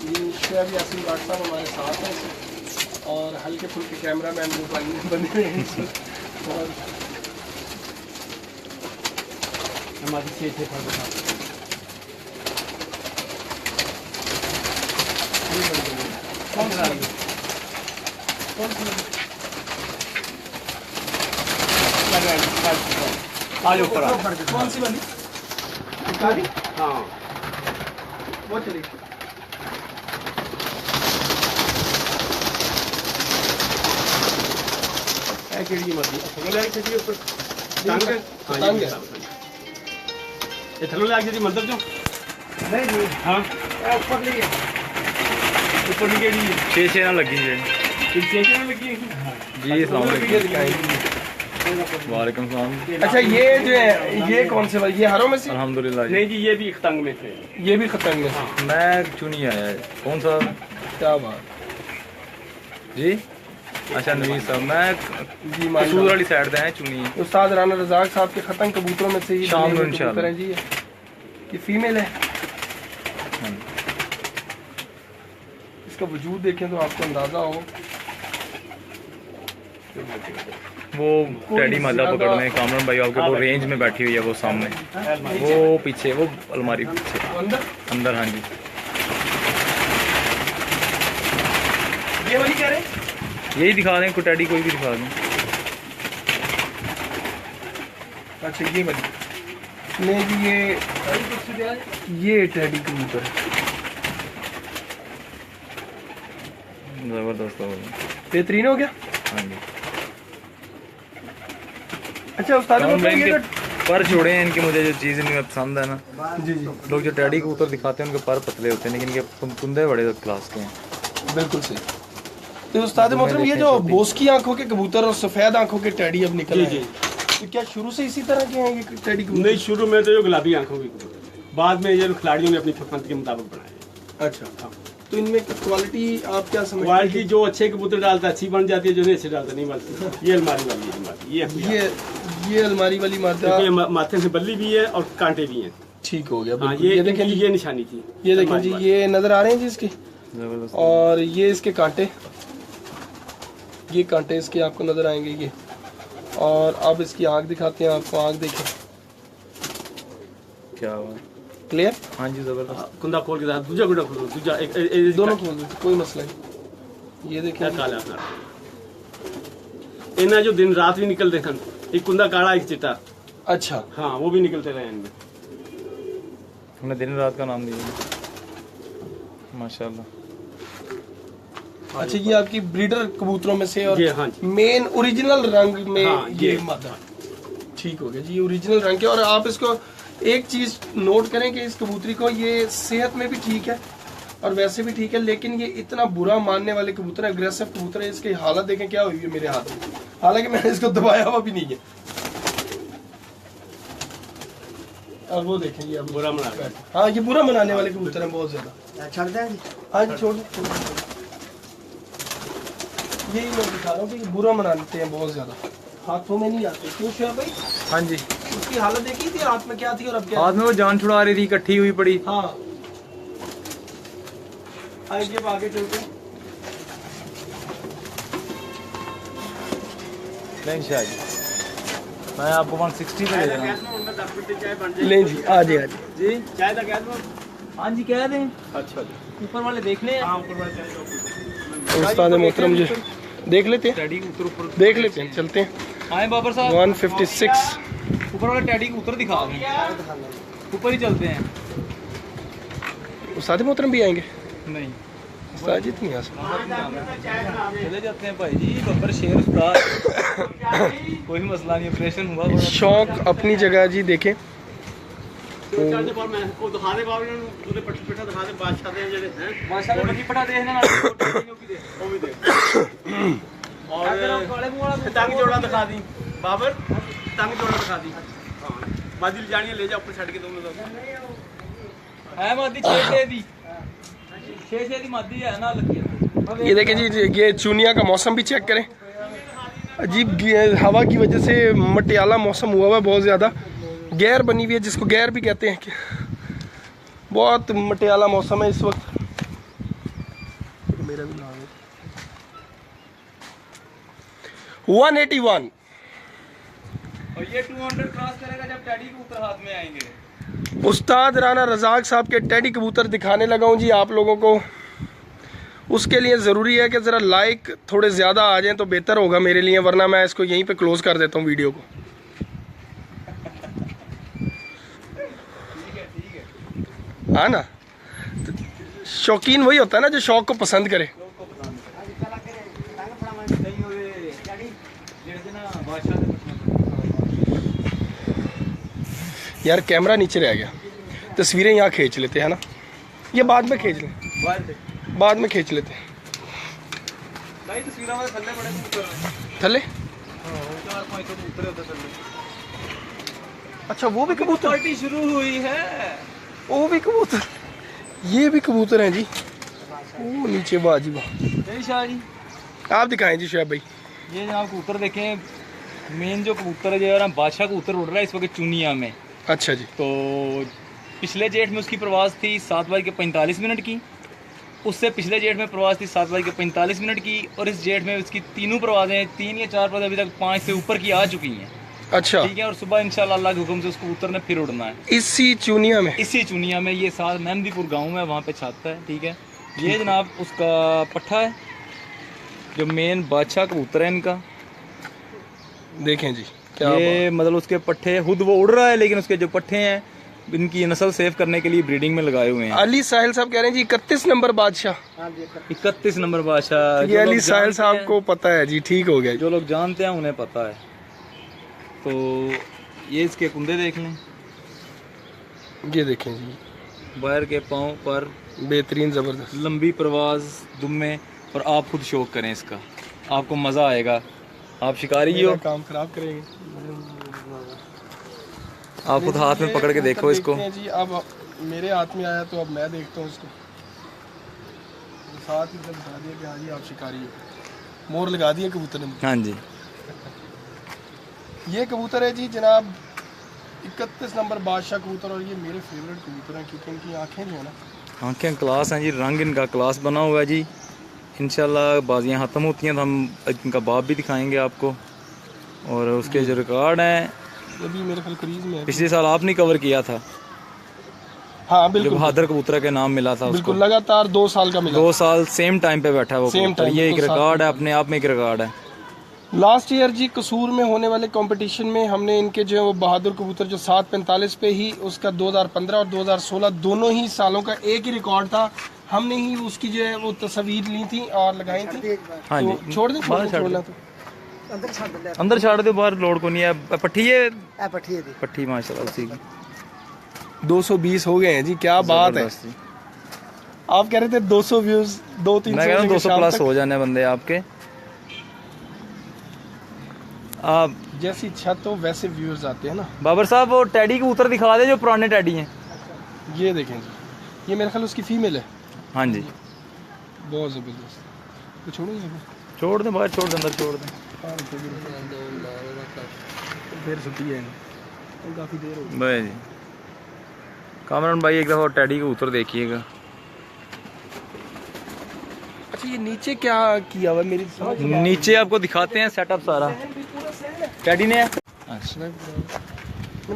Speaker 1: ये शेर यासीन भाट साहब हमारे साथ हैं और हल्के फुल्के कैमरा मैन वो बने हुए हैं और
Speaker 2: हमारी छः छः फल बता।
Speaker 1: कौन सा
Speaker 2: आ जाओ ऊपर आ।
Speaker 1: कौन सी वाली कारी?
Speaker 2: हाँ,
Speaker 1: वो चली।
Speaker 2: है केड़ी मती? थलो ले के ऊपर टांग के।
Speaker 1: टांग के।
Speaker 2: ये थलो ले के मंदिर जो
Speaker 4: नहीं जी,
Speaker 2: हाँ
Speaker 4: ऊपर नहीं है।
Speaker 2: ऊपर की केड़ी है?
Speaker 3: 6 ना लगी है
Speaker 2: छः छः लगी है
Speaker 3: जी। अस्सलाम वालेकुम सलाम।
Speaker 1: अच्छा, ये जो है ये कौन से वाली? ये हरों में से?
Speaker 3: अल्हम्दुलिल्लाह जी।
Speaker 2: नहीं जी, ये भी एक तंग में थे।
Speaker 1: ये भी खतरंग में से।
Speaker 3: मैं चुनी आया है। कौन सा
Speaker 1: क्या बात
Speaker 3: जी? अच्छा नवीस साहब, मैं
Speaker 1: जी,
Speaker 3: कसूर
Speaker 1: माशाल्लाह।
Speaker 3: वाली साइड से हैं चुनी।
Speaker 1: उस्ताद राना रज़ाक साहब के खतंग कबूतरों में से ही
Speaker 3: शाम
Speaker 1: बने हुए
Speaker 3: को इंशाल्लाह।
Speaker 1: कबूतर हैं जी। ये फीमेल है।
Speaker 3: हाँ।
Speaker 1: इसका वजूद देखें तो आपको अंदाजा हो।
Speaker 3: वो टेडी मादा पकड़ने कामरान भाई आपके वो रेंज में बैठी हुई है, वो सामने, वो पीछे, वो अलमारी पीछे अंदर। हाँ जी,
Speaker 1: ये वाली कह रहे हैं?
Speaker 3: यही दिखा दें, कोई टेडी कोई भी दिखा दें।
Speaker 1: अच्छा ये वाली नहीं जी, ये टेडी कबूतर है,
Speaker 3: जबरदस्त हो गया,
Speaker 1: बेहतरीन हो गया।
Speaker 3: हाँ जी।
Speaker 1: अच्छा उस्ताद
Speaker 3: तो
Speaker 1: मतलब ये
Speaker 3: इनके
Speaker 1: जो
Speaker 3: पर जोड़े हैं इनके, मुझे जो चीज़ इनमें पसंद है ना,
Speaker 1: जी जी
Speaker 3: लोग जो टेडी कबूतर दिखाते हैं उनके पर पतले होते हैं, लेकिन इनके कुंदे बड़े क्लास के हैं।
Speaker 1: बिल्कुल सही। तो उस्ताद मोहतरम ये जो बोस की आंखों के कबूतर और सफेद आंखों के टेडी अब निकल
Speaker 2: जी
Speaker 1: आए, तो क्या शुरू से इसी तरह के हैं ये टेडी कबूतर?
Speaker 2: नहीं, शुरू में तो ये गुलाबी आंखों की कबूतर, बाद में ये खिलाड़ियों ने अपनी पसंद के मुताबिक बनाए।
Speaker 1: अच्छा तो इनमें क्वालिटी आप क्या समझते हैं?
Speaker 2: क्वालिटी जो अच्छे कबूतर डालता है अच्छी बन जाती है, जो नहीं अच्छे डालता नहीं बनती। ये अलमारी वाली है हमारी,
Speaker 1: ये अलमारी वाली मादा
Speaker 2: ये माथे से बल्ली भी है और कांटे भी हैं।
Speaker 1: ठीक हो गया।
Speaker 2: हाँ,
Speaker 1: ये देखें जी,
Speaker 2: ये निशानी थी,
Speaker 1: ये देखें जी, ये नजर आ रहे हैं जी इसके,
Speaker 3: जबरदस्त।
Speaker 1: और ये इसके कांटे, ये कांटे इसके आपको नजर आएंगे ये। और अब इसकी आंख दिखाते हैं आपको, आंख देखें,
Speaker 3: क्या हुआ?
Speaker 1: क्लियर?
Speaker 3: हाँ जी, जबरदस्त।
Speaker 2: कुंदा खोल के साथ दूसरा कुंदा खोलो, दूसरा
Speaker 1: दोनों खोल दो, कोई मसला नहीं। ये देखें
Speaker 2: क्या काला अपना इन्हें जो दिन रात भी निकलते हैं, एक कुंदा काला एक चिट्टा।
Speaker 1: अच्छा
Speaker 2: हाँ, वो भी निकलते रहे इनमें।
Speaker 3: हमने दिन रात का नाम दिया माशाल्लाह।
Speaker 1: अच्छा ये आपकी ब्रीडर कबूतरों में से और
Speaker 2: ये हाँ जी,
Speaker 1: मेन ओरिजिनल रंग में
Speaker 2: हाँ,
Speaker 1: ये मादा। ठीक हो गया जी, ओरिजिनल रंग के। और आप इसको एक चीज नोट करें कि इस कबूतरी को ये सेहत में भी ठीक है और वैसे भी ठीक है, लेकिन ये इतना बुरा मानने वाले कबूतर है, अग्रेसिव कबूतर है। इसकी हालत देखें क्या हुई है मेरे हाथ में, हालांकि मैंने इसको दबाया हुआ भी नहीं है। अब वो देखें ये अब
Speaker 2: बुरा मना रहे हैं।
Speaker 1: हाँ ये बुरा मनाने वाले कबूतर हैं बहुत ज्यादा।
Speaker 4: छोड़ दें जी।
Speaker 1: हाँ जी छोड़ दो। यही मैं दिखा रहा हूँ कि बुरा मनाते हैं बहुत ज्यादा, हाथों में नहीं आते। क्यों शुएब भाई?
Speaker 3: हाँ जी,
Speaker 1: उसकी हालत देखी थी हाथ में क्या थी और अब क्या?
Speaker 3: हाथ में वो जान छुड़ा रही थी, इकट्ठी हुई पड़ी।
Speaker 1: हाँ आइए अब आगे चलते हैं।
Speaker 3: नहीं शायद मैं आपको 160 पे दे रहा हूँ।
Speaker 1: लें जी, आ जाए
Speaker 3: जी
Speaker 2: चाय का क्या दो?
Speaker 3: हाँ जी, कह दें
Speaker 2: अच्छा जी,
Speaker 3: ऊपर वाले देख लें।
Speaker 2: हाँ ऊपर वाला चाय दो।
Speaker 1: उस्ताद मोहतरम जी देख लेते हैं,
Speaker 3: टैडी ऊपर ऊपर
Speaker 1: देख लेते हैं, चलते हैं।
Speaker 3: आए बाबर साहब,
Speaker 1: 156
Speaker 3: ऊपर वाले टैडी को उतर दिखा दें, ऊपर ही चलते हैं।
Speaker 1: उस्ताद मोहतरम भी आएंगे?
Speaker 3: नहीं
Speaker 1: उस्ताद जी नहीं आ सकते।
Speaker 3: चले जाते हैं भाई जी, बब्बर शेर उस्ताद। कोई मसला नहीं, ऑपरेशन हुआ बड़ा।
Speaker 1: शौक अपनी जगह जी देखें।
Speaker 2: चलते पर मैं वो दिखा दे बाबू ने पूरे पिठा दिखा दे बादशाह दे जेडे हैं
Speaker 3: माशाल्लाह बड़ी पटा देखने ना,
Speaker 2: वो भी दे। और टांग जोड़ा दिखा दी बाबर, टांग जोड़ा दिखा दी। हां मादी जानी ले जा ऊपर छड़ के दोनों लोग
Speaker 3: है मादी 6 दी 6 दी मादी है ना लगी है।
Speaker 1: ये देखें जी, ये चूनिया का मौसम भी चेक करें। अजीब हवा की वजह से मटियाला मौसम हुआ हुआ है बहुत ज़्यादा, गैर बनी हुई है जिसको गैर भी कहते हैं कि बहुत मटियाला मौसम है इस वक्त। मेरा भी नाम है 181।
Speaker 3: और ये 200 क्रॉस करेगा जब टैडी कबूतर हाथ में आएंगे।
Speaker 1: उस्ताद राना रजाक साहब के टेडी कबूतर दिखाने लगा हूँ जी आप लोगों को। उसके लिए ज़रूरी है कि ज़रा लाइक थोड़े ज़्यादा आ जाएं तो बेहतर होगा मेरे लिए, वरना मैं इसको यहीं पे क्लोज़ कर देता हूँ वीडियो को। हाँ ना, तो शौकीन वही होता है ना जो शौक को पसंद करे। यार कैमरा नीचे रह गया, तस्वीरें यहाँ खींच लेते हैं ना, ये बाद में खींच लें, बाद में खींच लेते हैं। थले अच्छा वो भी कबूतर
Speaker 3: पार्टी शुरू हुई है।
Speaker 1: वो भी कबूतर, ये भी कबूतर हैं जी। वो नीचे बाजी वाह,
Speaker 3: शाह जी
Speaker 1: आप दिखाएं जी शुएब भाई।
Speaker 3: ये जनाब कबूतर देखें, मेन जो कबूतर है जो है ना बादशाह कबूतर उड़ रहा है इस वक्त चुनिया में।
Speaker 1: अच्छा जी,
Speaker 3: तो पिछले जेठ में उसकी प्रवास थी 7:45 की, उससे पिछले जेट में प्रवास थी 7:45 की, और इस जेट में उसकी तीनों प्रवासें 3 या 4 प्रवासें अभी तक 5 से ऊपर की आ चुकी हैं।
Speaker 1: अच्छा,
Speaker 3: ठीक है, और सुबह इंशाल्लाह अल्लाह के हुक्म से उसको कबूतर ने फिर उड़ना है
Speaker 1: इसी चूनिया में।
Speaker 3: इसी चुनिया में। ये साथ मेहंदीपुर गाँव है, वहाँ पे छत है। ठीक है, ये जनाब उसका पट्ठा है, जो मेन बादशाह कबूतर है इनका।
Speaker 1: देखें जी, क्या
Speaker 3: ये मतलब उसके पट्ठे खुद वो उड़ रहा है, लेकिन उसके जो पट्ठे हैं इनकी नस्ल सेव करने के लिए ब्रीडिंग में लगाए हुए हैं।
Speaker 1: अली साहिल साहब कह रहे हैं जी 31 नंबर बादशाह।
Speaker 4: हाँ जी
Speaker 3: 31 नंबर बादशाह।
Speaker 1: ये
Speaker 3: जो
Speaker 1: अली
Speaker 3: लोग
Speaker 1: साहिल
Speaker 3: जानते
Speaker 1: साहब
Speaker 3: हैं-
Speaker 1: को पता है जी, ठीक हो गया जी।
Speaker 3: जो लोग जानते हैं उन्हें पता है। तो ये इसके कुंदे देख लें,
Speaker 1: ये देखें जी,
Speaker 3: बाहर के पाँव पर
Speaker 1: बेहतरीन जबरदस्त।
Speaker 3: लंबी प्रवाज दुम्मे, और आप खुद शौक करें इसका, आपको मज़ा आएगा। आप शिकारी हो,
Speaker 1: मेरा काम खराब करेंगे।
Speaker 3: आप खुद हाथ में पकड़ के देखो इसको।
Speaker 1: देखते हैं जी, अब मेरे हाथ में आया तो अब मैं देखता हूँ इसको। साथ ही जब बता दिया कि हाँ जी आप शिकारी हो, मोर लगा दिए कबूतर ने।
Speaker 3: हाँ जी,
Speaker 1: ये कबूतर है जी जनाब 31 नंबर बादशाह कबूतर, और ये मेरे फेवरेट कबूतर हैं क्योंकि इनकी आंखें जो है ना,
Speaker 3: आंखें क्लास हैं जी, रंग इनका क्लास बना हुआ है जी। इंशाल्लाह बाजियाँ ख़त्म होती हैं तो हम इनका बाप भी दिखाएंगे आपको, और उसके जो रिकॉर्ड हैं
Speaker 1: ये भी मेरे ख्याल क्रीज में है।
Speaker 3: पिछले साल आपने कवर किया था,
Speaker 1: हाँ
Speaker 3: जो
Speaker 1: बिल्कुल
Speaker 3: बहादुर कबूतर के नाम मिला था उसको।
Speaker 1: बिल्कुल, लगातार 2 साल का मिला।
Speaker 3: 2 साल सेम टाइम पे बैठा है वो
Speaker 1: Same
Speaker 3: कबूतर।
Speaker 1: time,
Speaker 3: ये एक
Speaker 1: बिल्कुल
Speaker 3: रिकॉर्ड है, अपने आप में एक रिकॉर्ड है।
Speaker 1: लास्ट ईयर जी कसूर में होने वाले कंपटीशन में हमने इनके जो है वो बहादुर कबूतर जो 7:45 पे ही, उसका 2015 और 2016 दोनों ही सालों का एक ही रिकॉर्ड था। हमने ही उसकी जो है वो तस्वीर ली थी और लगाई थी।
Speaker 3: हाँ
Speaker 1: तो
Speaker 3: जी,
Speaker 1: छोड़ दें,
Speaker 3: बाहर छाड़
Speaker 1: छोड़ना
Speaker 3: दो।
Speaker 1: तो
Speaker 4: अंदर छाड़ दे
Speaker 3: अंदर छाड़ दो, बाहर लोड को नहीं है। पट्टी है,
Speaker 4: ए पट्टी है दी
Speaker 3: पट्टी माशाल्लाह उसी की।
Speaker 1: 220 हो गए हैं जी, क्या बात है।
Speaker 3: जबरदस्त जी।
Speaker 1: आप कह रहे थे 200 व्यूज, 200-300
Speaker 3: मैं कह रहा हूँ 200 प्लस हो जाने बंदे आपके। आप
Speaker 1: जैसी छत हो वैसे व्यूअर्स आते हैं ना।
Speaker 3: बाबर साहब वो टैडी कबूतर दिखा दे जो पुराने टैडी हैं।
Speaker 1: ये देखें जी, ये मेरे ख्याल उसकी फीमेल है।
Speaker 3: हाँ जी,
Speaker 1: बहुत जबरदस्त। तो छोड़ो ये
Speaker 3: छोड़ दें, बाहर छोड़ दें, अंदर छोड़ दें।
Speaker 1: फिर छुट्टी है तो काफी देर हो गई।
Speaker 3: भाई जी, कामरान भाई एक दफ़ा टैडी कबूतर देखिएगा।
Speaker 1: अच्छा, ये नीचे क्या किया हुआ है मेरी समझ में आ-
Speaker 3: नीचे आपको दिखाते हैं सेटअप सारा टैडी ने।
Speaker 1: नहीं,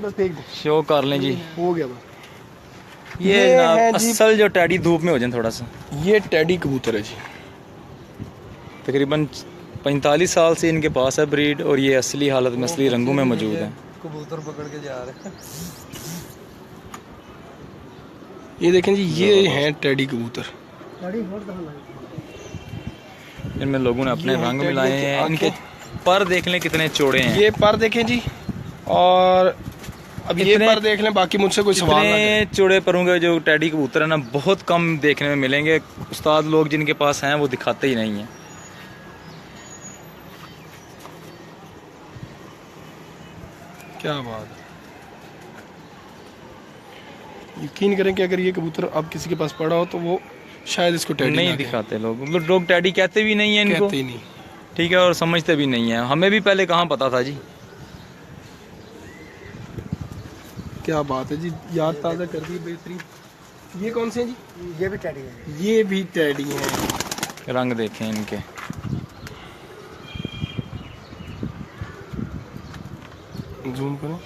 Speaker 1: बस फेंक दे,
Speaker 3: शो कर लें जी।
Speaker 1: हो गया बस।
Speaker 3: ये
Speaker 1: ये
Speaker 3: जनाब
Speaker 1: है जी-
Speaker 3: असल जो टैडी धूप में हो जाए थोड़ा सा।
Speaker 1: ये टैडी कबूतर है जी।
Speaker 3: तकरीबन 45 साल से इनके पास है ब्रीड, और ये असली हालत में असली रंगों में मौजूद है।
Speaker 4: कबूतर पकड़ के जा रहे हैं।
Speaker 1: ये देखें जी, ये हैं टैडी कबूतर।
Speaker 3: इनमें लोगों ने अपने
Speaker 1: ये
Speaker 3: रंग
Speaker 1: टैडी
Speaker 3: मिलाए
Speaker 1: की
Speaker 3: हैं। इनके
Speaker 1: आंखें।
Speaker 3: पर देख लें कितने चौड़े हैं।
Speaker 1: ये पर देखें जी, और अब ये
Speaker 3: इतने-
Speaker 1: पर देख लें, बाकी मुझसे कोई सवाल ना करें।
Speaker 3: इतने चौड़े परों के जो टैडी कबूतर है ना, बहुत कम देखने में मिलेंगे। उस्ताद लोग जिनके पास हैं वो दिखाते ही नहीं हैं।
Speaker 1: क्या बात है। यकीन करें कि अगर ये कबूतर अब किसी के पास पड़ा हो तो वो शायद इसको टैडी
Speaker 3: नहीं
Speaker 1: ना कहे।
Speaker 3: दिखाते लोग टैडी कहते भी नहीं है इनको।
Speaker 1: कहते ही नहीं।
Speaker 3: ठीक है, और समझते भी नहीं है। हमें भी पहले कहाँ पता था जी।
Speaker 1: क्या बात है जी, याद ताज़ा कर दी, बेहतरीन। ये कौन से हैं जी?
Speaker 4: ये भी टैडी है।
Speaker 1: ये भी टैडी हैं।
Speaker 3: रंग देखें इनके।
Speaker 1: जूम करें।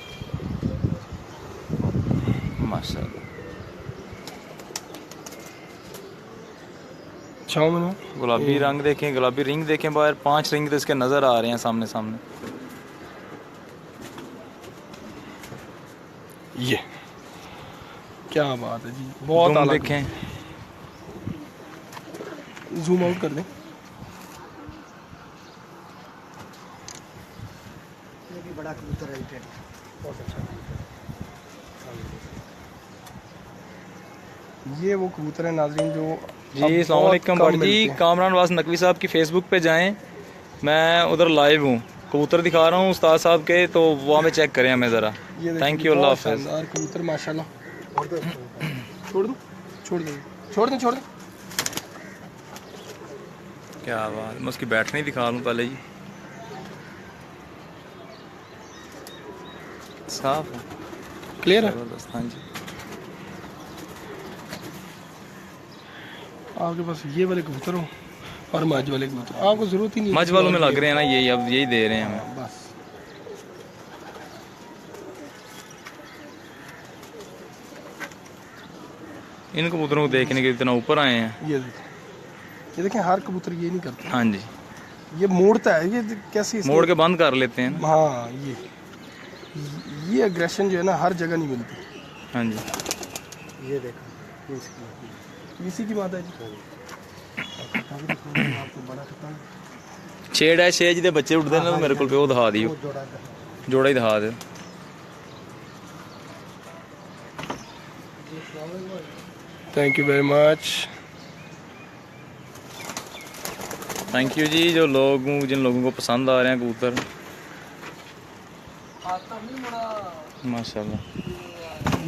Speaker 3: माशाल्लाह,
Speaker 1: छाँव में ना।
Speaker 3: गुलाबी रंग देखें, गुलाबी रिंग देखें बाहर। 5 रिंग तो इसके नज़र आ रहे हैं सामने सामने।
Speaker 1: ये क्या बात है जी, बहुत
Speaker 3: दुम
Speaker 1: आला।
Speaker 3: देखें।
Speaker 1: जूम आउट कर दें।
Speaker 4: ये भी बड़ा कबूतर है टैडी, बहुत अच्छा।
Speaker 1: ये वो कबूतर है नाजरीन जो
Speaker 3: जी
Speaker 1: अब
Speaker 3: अस्सलाम
Speaker 1: बहुत
Speaker 3: वालेकुम
Speaker 1: कम
Speaker 3: भाई जी।
Speaker 1: मिलते हैं।
Speaker 3: कामरान वास नकवी साहब की फेसबुक पे जाएं, मैं उधर लाइव हूँ, कबूतर दिखा रहा हूँ उस्ताद साहब के, तो वहाँ पे चेक करें हमें ज़रा।
Speaker 1: ये देखिए,
Speaker 3: थैंक यू, अल्लाह
Speaker 1: बहुत
Speaker 3: हाफिज़।
Speaker 1: शानदार कबूतर माशाल्लाह। छोड़ दूं छोड़ दें छोड़ दें।
Speaker 3: क्या बात, मैं उसकी बैठनी दिखा लूँ पहले जी। साफ है,
Speaker 1: क्लियर है।
Speaker 3: जबरदस्त। हाँ जी,
Speaker 1: आपके पास ये वाले कबूतर हो और मज वाले कबूतर, आपको जरूरत ही नहीं है
Speaker 3: मज वालों में लग रहे हैं ना, यही अब यही दे रहे हैं हमें।
Speaker 1: बस।
Speaker 3: इन कबूतरों को देखने के इतना ऊपर आए हैं।
Speaker 1: ये देखें हर कबूतर ये नहीं करते,
Speaker 3: हाँ जी,
Speaker 1: ये मोड़ता है, ये कैसी
Speaker 3: मोड़ के बंद कर लेते हैं।
Speaker 1: हाँ ये एग्रेशन जो है ना हर जगह नहीं मिलती।
Speaker 3: हाँ जी,
Speaker 4: ये देखो
Speaker 1: इसी की बात है जी।
Speaker 3: छेड़ है, छे जिहदे बच्चे उड़दे ने मेरे को वो दिखा दियो, जोड़ा ही दिखा दे।
Speaker 1: Thank you very much.
Speaker 3: Thank you ji. जो जिन लोगों को पसंद आ रहे हैं कबूतर, माशाल्लाह।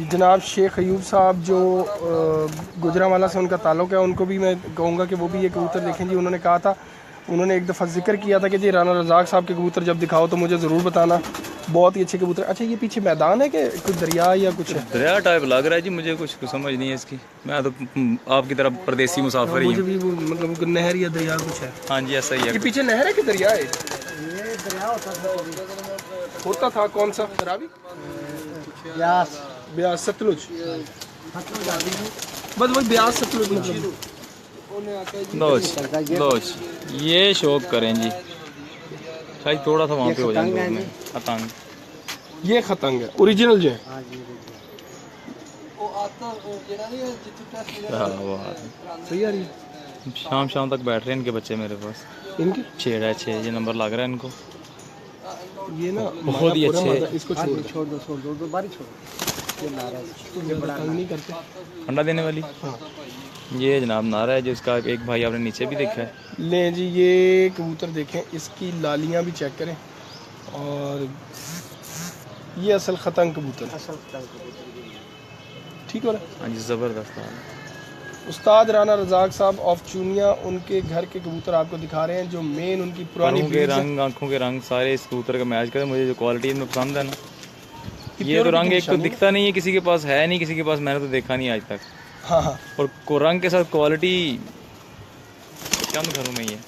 Speaker 1: जनाब शेख अयूब साहब जो गुजरांवाला से उनका ताल्लुक़ है, उनको भी मैं कहूँगा कि वो भी ये कबूतर देखें जी। उन्होंने कहा था, उन्होंने एक दफ़ा जिक्र किया था कि जी राना रज़ाक साहब के कबूतर जब दिखाओ तो मुझे ज़रूर बताना, बहुत ही अच्छे कबूतर। अच्छा ये पीछे मैदान है कि कुछ दरिया या कुछ है?
Speaker 3: दरिया टाइप लग रहा है जी, मुझे कुछ समझ नहीं है इसकी। मैं तो आपकी तरह परदेसी मुसाफिर ही
Speaker 1: मुझे
Speaker 3: हूँ।
Speaker 1: भी वो मतलब नहर या दरिया कुछ है।
Speaker 3: हाँ जी, ऐसा ही
Speaker 1: ये
Speaker 3: है।
Speaker 1: पीछे नहर है कि दरिया है?
Speaker 4: ये दरिया
Speaker 1: होता था कौन सा? रावी,
Speaker 4: ब्यास
Speaker 1: ब्यास, सतलुज, बस वही ब्यास सतलुज मतलब।
Speaker 3: लोच ये शौक करें जी, शायद थोड़ा सा वहाँ पे हो जाएंगे उसमें खतंग।
Speaker 1: ये खतंग है ओरिजिनल जो है।
Speaker 4: हाँ जी
Speaker 3: क्या बात है।
Speaker 1: सही आ रही है।
Speaker 3: शाम तक बैठ रहे हैं इनके बच्चे मेरे पास।
Speaker 1: इनकी
Speaker 3: छेड़ है, 6 ये नंबर लग रहा है इनको।
Speaker 1: ये ना
Speaker 3: बहुत ही अच्छे।
Speaker 1: इसको
Speaker 4: छोड़ दो बारी छोड़ो। ये नारा है, ये बड़ा
Speaker 1: तंग नहीं करते।
Speaker 3: ठंडा देने वाली।
Speaker 1: हाँ
Speaker 3: ये जनाब नारा है जिसका एक भाई आपने नीचे भी देखा है।
Speaker 1: ले जी, ये कबूतर देखें, इसकी लालियाँ भी चेक करें, और ये असल खतंग कबूतर है।
Speaker 4: असल कबूतर।
Speaker 1: ठीक हो रहा है।
Speaker 3: हाँ जी, ज़बरदस्त है।
Speaker 1: उस्ताद राना रज़ाक साहब ऑफ चूनिया, उनके घर के कबूतर आपको दिखा रहे हैं जो मेन उनकी पुरानी
Speaker 3: के
Speaker 1: breeds है।
Speaker 3: रंग, आंखों के रंग सारे इस कबूतर का मैच करें। मुझे जो क्वालिटी इनमें पसंद है ना,
Speaker 1: कि
Speaker 3: ये तो
Speaker 1: purity
Speaker 3: रंग
Speaker 1: की
Speaker 3: एक तो
Speaker 1: निशानी
Speaker 3: दिखता नहीं है, किसी के पास है नहीं, किसी के पास मैंने तो देखा नहीं आज तक।
Speaker 1: हाँ हाँ,
Speaker 3: और रंग के साथ क्वालिटी चंद घरों में ही है।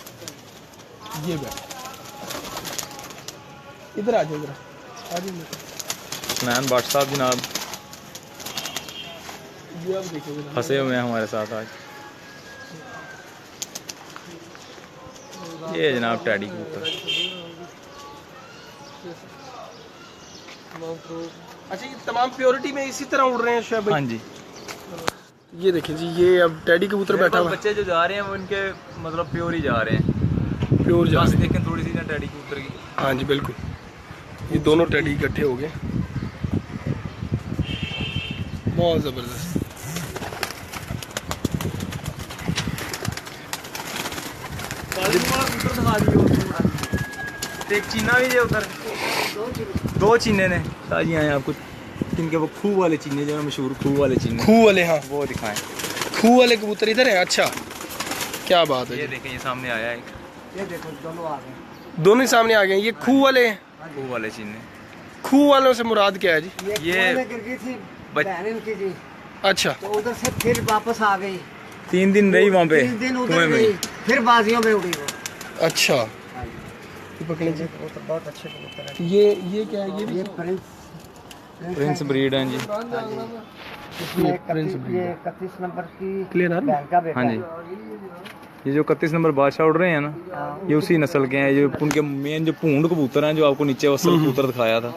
Speaker 1: ये बैठ इधर आ जाओ, इधर आ जाओ।
Speaker 3: नैन भट्ट साहब जनाब
Speaker 1: ये अब देखो जरा।
Speaker 3: फंसे हुए हैं हमारे साथ आज। ये जनाब टैडी कबूतर।
Speaker 1: अच्छा ये तमाम प्योरिटी में इसी तरह उड़ रहे हैं शायद
Speaker 3: हाँ
Speaker 1: भाई?
Speaker 3: जी,
Speaker 1: ये देखें जी, ये अब टैडी कबूतर बैठा हुआ है,
Speaker 3: बच्चे जो जा रहे हैं वो इनके मतलब प्योर ही जा रहे हैं।
Speaker 1: प्योर जा रहे हैं।
Speaker 3: देखें थोड़ी सी ना टैडी कबूतर की।
Speaker 1: हाँ जी बिल्कुल, ये दोनों टैडी इकट्ठे हो गए, बहुत ज़बरदस्त।
Speaker 3: एक चीना भी है उधर, 2 चीने ने ताजी आए आपको। इनके वो खूह वाले चीने जो है मशहूर, खूह वाले चीने,
Speaker 1: खूह वाले, हाँ
Speaker 3: वो दिखाएं।
Speaker 1: खूह वाले कबूतर इधर है। अच्छा क्या बात है
Speaker 3: ये
Speaker 1: जी।
Speaker 3: देखें, ये सामने आया है एक
Speaker 4: ये देखो दोनों आ गए।
Speaker 1: दोनों ही सामने आ गए हैं। ये खूह वाले हैं।
Speaker 3: खूह वाले चीने।
Speaker 1: खूह वालों से मुराद क्या है जी?
Speaker 4: ये
Speaker 3: ये
Speaker 4: कुआं में गिर गई थी बहन इनकी जी,
Speaker 1: अच्छा,
Speaker 4: तो उधर से फिर वापस आ गई।
Speaker 3: 3 दिन रही वहाँ पे
Speaker 4: 3 दिन
Speaker 3: कुएं
Speaker 4: उधर
Speaker 3: में।
Speaker 4: गई, फिर बाजियों में उड़ी वो।
Speaker 1: अच्छा ये पकड़े जी।
Speaker 4: कबूतर बहुत अच्छे कबूतर है।
Speaker 1: ये क्या है?
Speaker 4: ये प्रिंस
Speaker 3: प्रिंस ब्रीड हैं जी।
Speaker 4: इसमें
Speaker 1: ये प्रिंस
Speaker 4: 31 नंबर की
Speaker 1: क्लियर आ रही है?
Speaker 4: बहन का बेटा
Speaker 3: हाँ जी,
Speaker 4: है।
Speaker 3: ये जो 31 नंबर बादशाह उड़ रहे हैं ना,
Speaker 4: हाँ।
Speaker 3: ये उसी नस्ल के हैं। ये उनके मेन जो पूंड कबूतर हैं, जो आपको नीचे वसल कबूतर दिखाया था,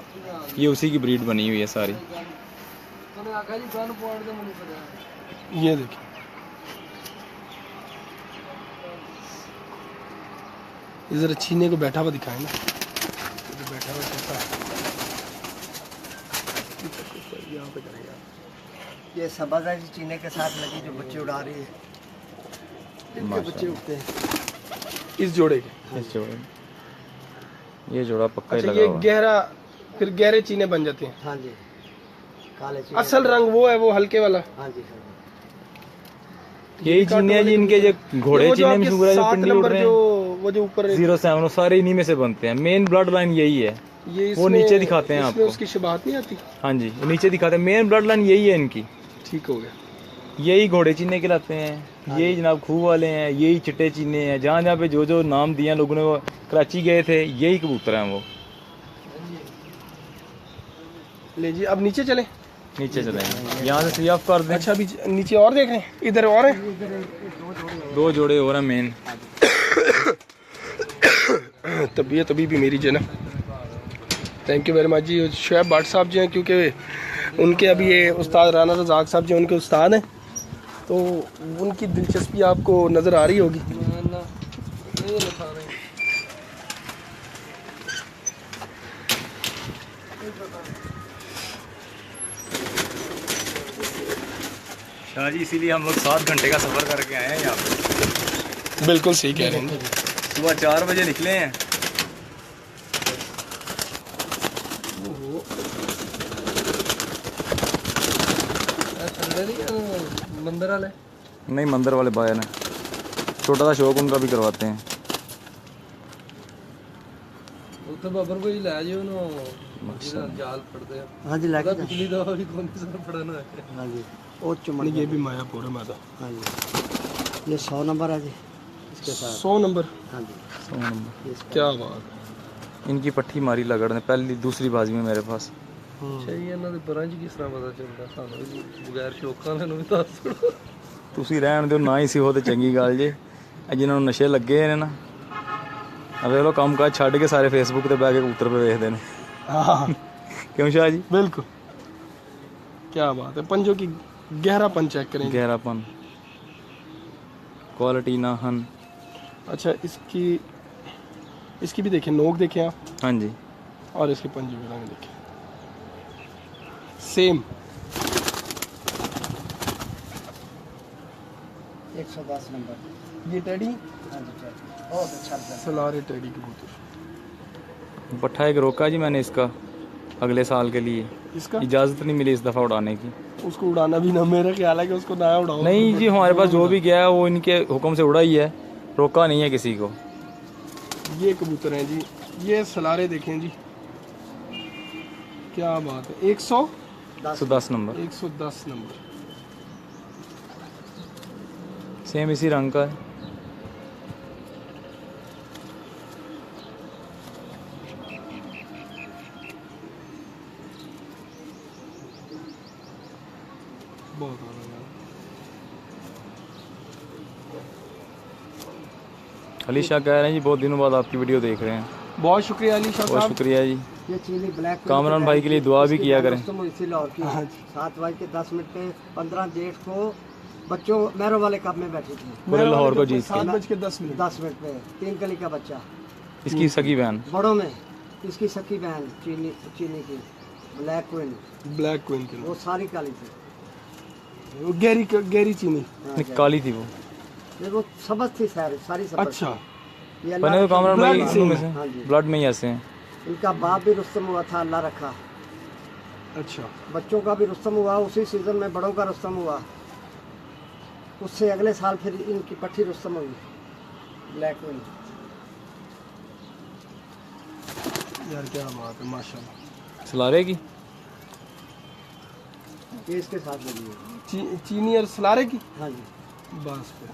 Speaker 3: ये उसी की ब्रीड बनी हुई है सारी।
Speaker 1: ये देखिए, ये जरा चीने को बैठा हुआ दिखाए ना, ये बैठा हुआ कैसा है? यहाँ पे करेंगे।
Speaker 4: ये सबाजा जी चीने के साथ लगी जो बच्चे उड़ा रही है। इनके बच्चे उठते हैं
Speaker 1: इस जोड़े के।
Speaker 3: इस जोड़े, ये जोड़ा पक्का ही
Speaker 1: अच्छा
Speaker 3: लगा
Speaker 1: ये
Speaker 3: हुआ है।
Speaker 1: गहरा, फिर गहरे चीने बन जाते हैं।
Speaker 4: हाँ जी, काले चीने।
Speaker 1: असल रंग वो है, वो हल्के वाला।
Speaker 4: हाँ जी, हाँ
Speaker 3: यही चीने हैं जी इनके, जो घोड़े
Speaker 1: वो जो
Speaker 3: चीने
Speaker 1: आपके
Speaker 3: मशहूर है, जो
Speaker 1: 7
Speaker 3: पिंडी उड़
Speaker 1: नंबर
Speaker 3: रहे
Speaker 1: जो
Speaker 3: हैं,
Speaker 1: वो जो ऊपर
Speaker 3: 07, वो सारे इन्हीं में से बनते हैं। मेन ब्लड लाइन यही है।
Speaker 1: ये
Speaker 3: वो नीचे दिखाते हैं
Speaker 1: इसमें
Speaker 3: आपको।
Speaker 1: उसकी शबाहत नहीं आती।
Speaker 3: हाँ जी, वो नीचे दिखाते हैं। मेन ब्लड लाइन यही है इनकी।
Speaker 1: ठीक हो गया।
Speaker 3: यही घोड़े चीने कहलाते हैं, यही जनाब खूह वाले हैं, यही चिट्टे चीने हैं। जहाँ जहाँ पे जो जो नाम दिए हैं लोगों ने, वो कराची गए थे, यही कबूतर हैं वो।
Speaker 1: ले जी अब नीचे चले।
Speaker 3: नीचे चलेंगे, यहाँ से सी ऑफ कर दें।
Speaker 1: अच्छा अभी नीचे और देख रहे हैं, इधर और हैं।
Speaker 3: 2 जोड़े और हैं मेन।
Speaker 1: तबीयत अभी भी मेरी जो है ना, थैंक यू वेरी मच जी। शुएब भट्ट साहब जो हैं, क्योंकि उनके अभी ये उस्ताद राना रज़ाक साहब जो उनके उस्ताद हैं, तो उनकी दिलचस्पी आपको नज़र आ रही होगी।
Speaker 3: शाह जी इसीलिए हम लोग 7 घंटे का सफ़र करके आए हैं यहाँ पे।
Speaker 1: बिल्कुल सही कह रहे हैं।
Speaker 3: सुबह 4 बजे निकले हैं।
Speaker 1: मंदिर वाले
Speaker 3: नहीं, मंदिर वाले भाई ने छोटा सा शौक उनका भी करवाते हैं।
Speaker 1: ਉੱਥੇ ਬਾਬਰ ਕੋਈ ਲੈ ਜਿਓ ਉਹਨੂੰ ਜਿਹੜਾ ਜਾਲ ਫੜਦੇ ਆ।
Speaker 4: हाँ जी लाके
Speaker 1: ਪਿਛਲੀ ਦਫਾ ਵੀ ਕੋਈ ਸਰ ਫੜਨ ਹੋਇਆ।
Speaker 4: हाँ जी और चुमन
Speaker 1: ये भी मायापुर है माता।
Speaker 4: हाँ जी ये 100 नंबर है जी इसके साथ।
Speaker 1: 100 नंबर।
Speaker 4: हाँ जी
Speaker 3: 100 नंबर।
Speaker 4: ये इसका-
Speaker 1: क्या बात है।
Speaker 3: इनकी पट्टी मारी लगड़ ने पहली दूसरी बाजी में मेरे पास।
Speaker 1: ਅੱਛਾ ਜੀ ਇਹਨਾਂ ਦੇ ਪਰਾਂ 'ਚ ਕਿਸ ਤਰ੍ਹਾਂ ਪਤਾ ਚੱਲਦਾ ਸਾਨੂੰ ਵੀ ਬਗੈਰ ਸ਼ੌਕਾਂ ਦੇ ਨੂੰ ਵੀ ਦੱਸ ਦਿਓ।
Speaker 3: ਤੁਸੀਂ ਰਹਿਣ ਦਿਓ ਨਾ ਹੀ ਸੀ ਉਹ ਤੇ ਚੰਗੀ ਗੱਲ ਜੇ। ਇਹ ਜਿਨ੍ਹਾਂ ਨੂੰ ਨਸ਼ੇ ਲੱਗੇ ਨੇ ਨਾ, ਆ ਵੇਖ ਲਓ ਕੰਮ ਕਾਜ ਛੱਡ ਕੇ ਸਾਰੇ ਫੇਸਬੁੱਕ ਤੇ ਬਹਿ ਕੇ ਕਬੂਤਰ ਪੇ ਵੇਖਦੇ ਨੇ।
Speaker 1: हाँ
Speaker 3: क्यों शाह जी?
Speaker 1: बिल्कुल, क्या बात है। पंजों की गहरापन चेक करें।
Speaker 3: गहरापन, क्वालिटी नाहन।
Speaker 1: अच्छा इसकी भी देखें, नोक देखें आप,
Speaker 3: हाँ जी,
Speaker 1: और इसके पंजे भी रंग देखें सेम।
Speaker 4: 110 नंबर।
Speaker 1: ये टेडी
Speaker 4: हाँ जी चल बहुत अच्छा लगा।
Speaker 1: सलारे टेडी कबूतर।
Speaker 3: पट्ठा एक रोका जी मैंने इसका अगले साल के लिए।
Speaker 1: इसका
Speaker 3: इजाज़त नहीं मिली इस दफ़ा उड़ाने की।
Speaker 1: उसको उड़ाना भी ना, मेरा ख्याल है कि उसको ना उड़ाओ।
Speaker 3: नहीं जी, हमारे पास जो भी गया है वो इनके हुक्म से उड़ा ही है, रोका नहीं है किसी को।
Speaker 1: ये कबूतर हैं जी, ये सलारे देखें जी, क्या बात है।
Speaker 3: 110 नंबर
Speaker 1: 110 नंबर।
Speaker 3: सेम इसी रंग का है।
Speaker 1: बहुत आनंद।
Speaker 3: अली शाह कह रहे हैं जी बहुत दिनों बाद आपकी वीडियो देख रहे हैं।
Speaker 1: बहुत शुक्रिया अली शाह
Speaker 3: बहुत
Speaker 1: साहब।
Speaker 3: शुक्रिया जी।
Speaker 4: ये चीनी ब्लैक
Speaker 3: कामरान भाई के लिए दुआ भी किया करें।
Speaker 4: इसी लाहौर की
Speaker 1: हाँ जी।
Speaker 4: 7:10 पे 15 जेठ को बच्चों मैरों वाले कप में बैठी थी।
Speaker 3: पूरे लाहौर को जीत के।
Speaker 1: 7:10
Speaker 4: 10 मिनट पे 3 कली का बच्चा
Speaker 3: इसकी सगी बहन।
Speaker 4: बड़ों में इसकी सखी बहन चीनी की ब्लैक क्वीन,
Speaker 1: ब्लैक क्वीन के
Speaker 4: वो सारी काली थी।
Speaker 1: वो गहरी चीनी।
Speaker 4: हाँ,
Speaker 3: नहीं, काली थी वो।
Speaker 4: ये वो सबज थी सारी सबज।
Speaker 1: अच्छा,
Speaker 4: ये अल्लाह
Speaker 3: बने तो कामरान भाई
Speaker 1: ब्लड
Speaker 3: इन्हों में
Speaker 1: से।
Speaker 4: हाँ जी।
Speaker 3: से ब्लड में ही ऐसे हैं।
Speaker 4: इनका बाप भी रुस्तम हुआ था, अल्लाह रखा।
Speaker 1: अच्छा।
Speaker 4: बच्चों का भी रुस्तम हुआ, उसी सीजन में बड़ों का रुस्तम हुआ। उससे अगले साल फिर इनकी पट्टी रुस्तम हुई ब्लैक क्वीन।
Speaker 1: यार क्या बात है, माशाल्लाह।
Speaker 3: सलारे की
Speaker 4: ये इसके साथ लगी है।
Speaker 1: चीनी और सलारे की।
Speaker 4: हाँ जी
Speaker 1: बस पे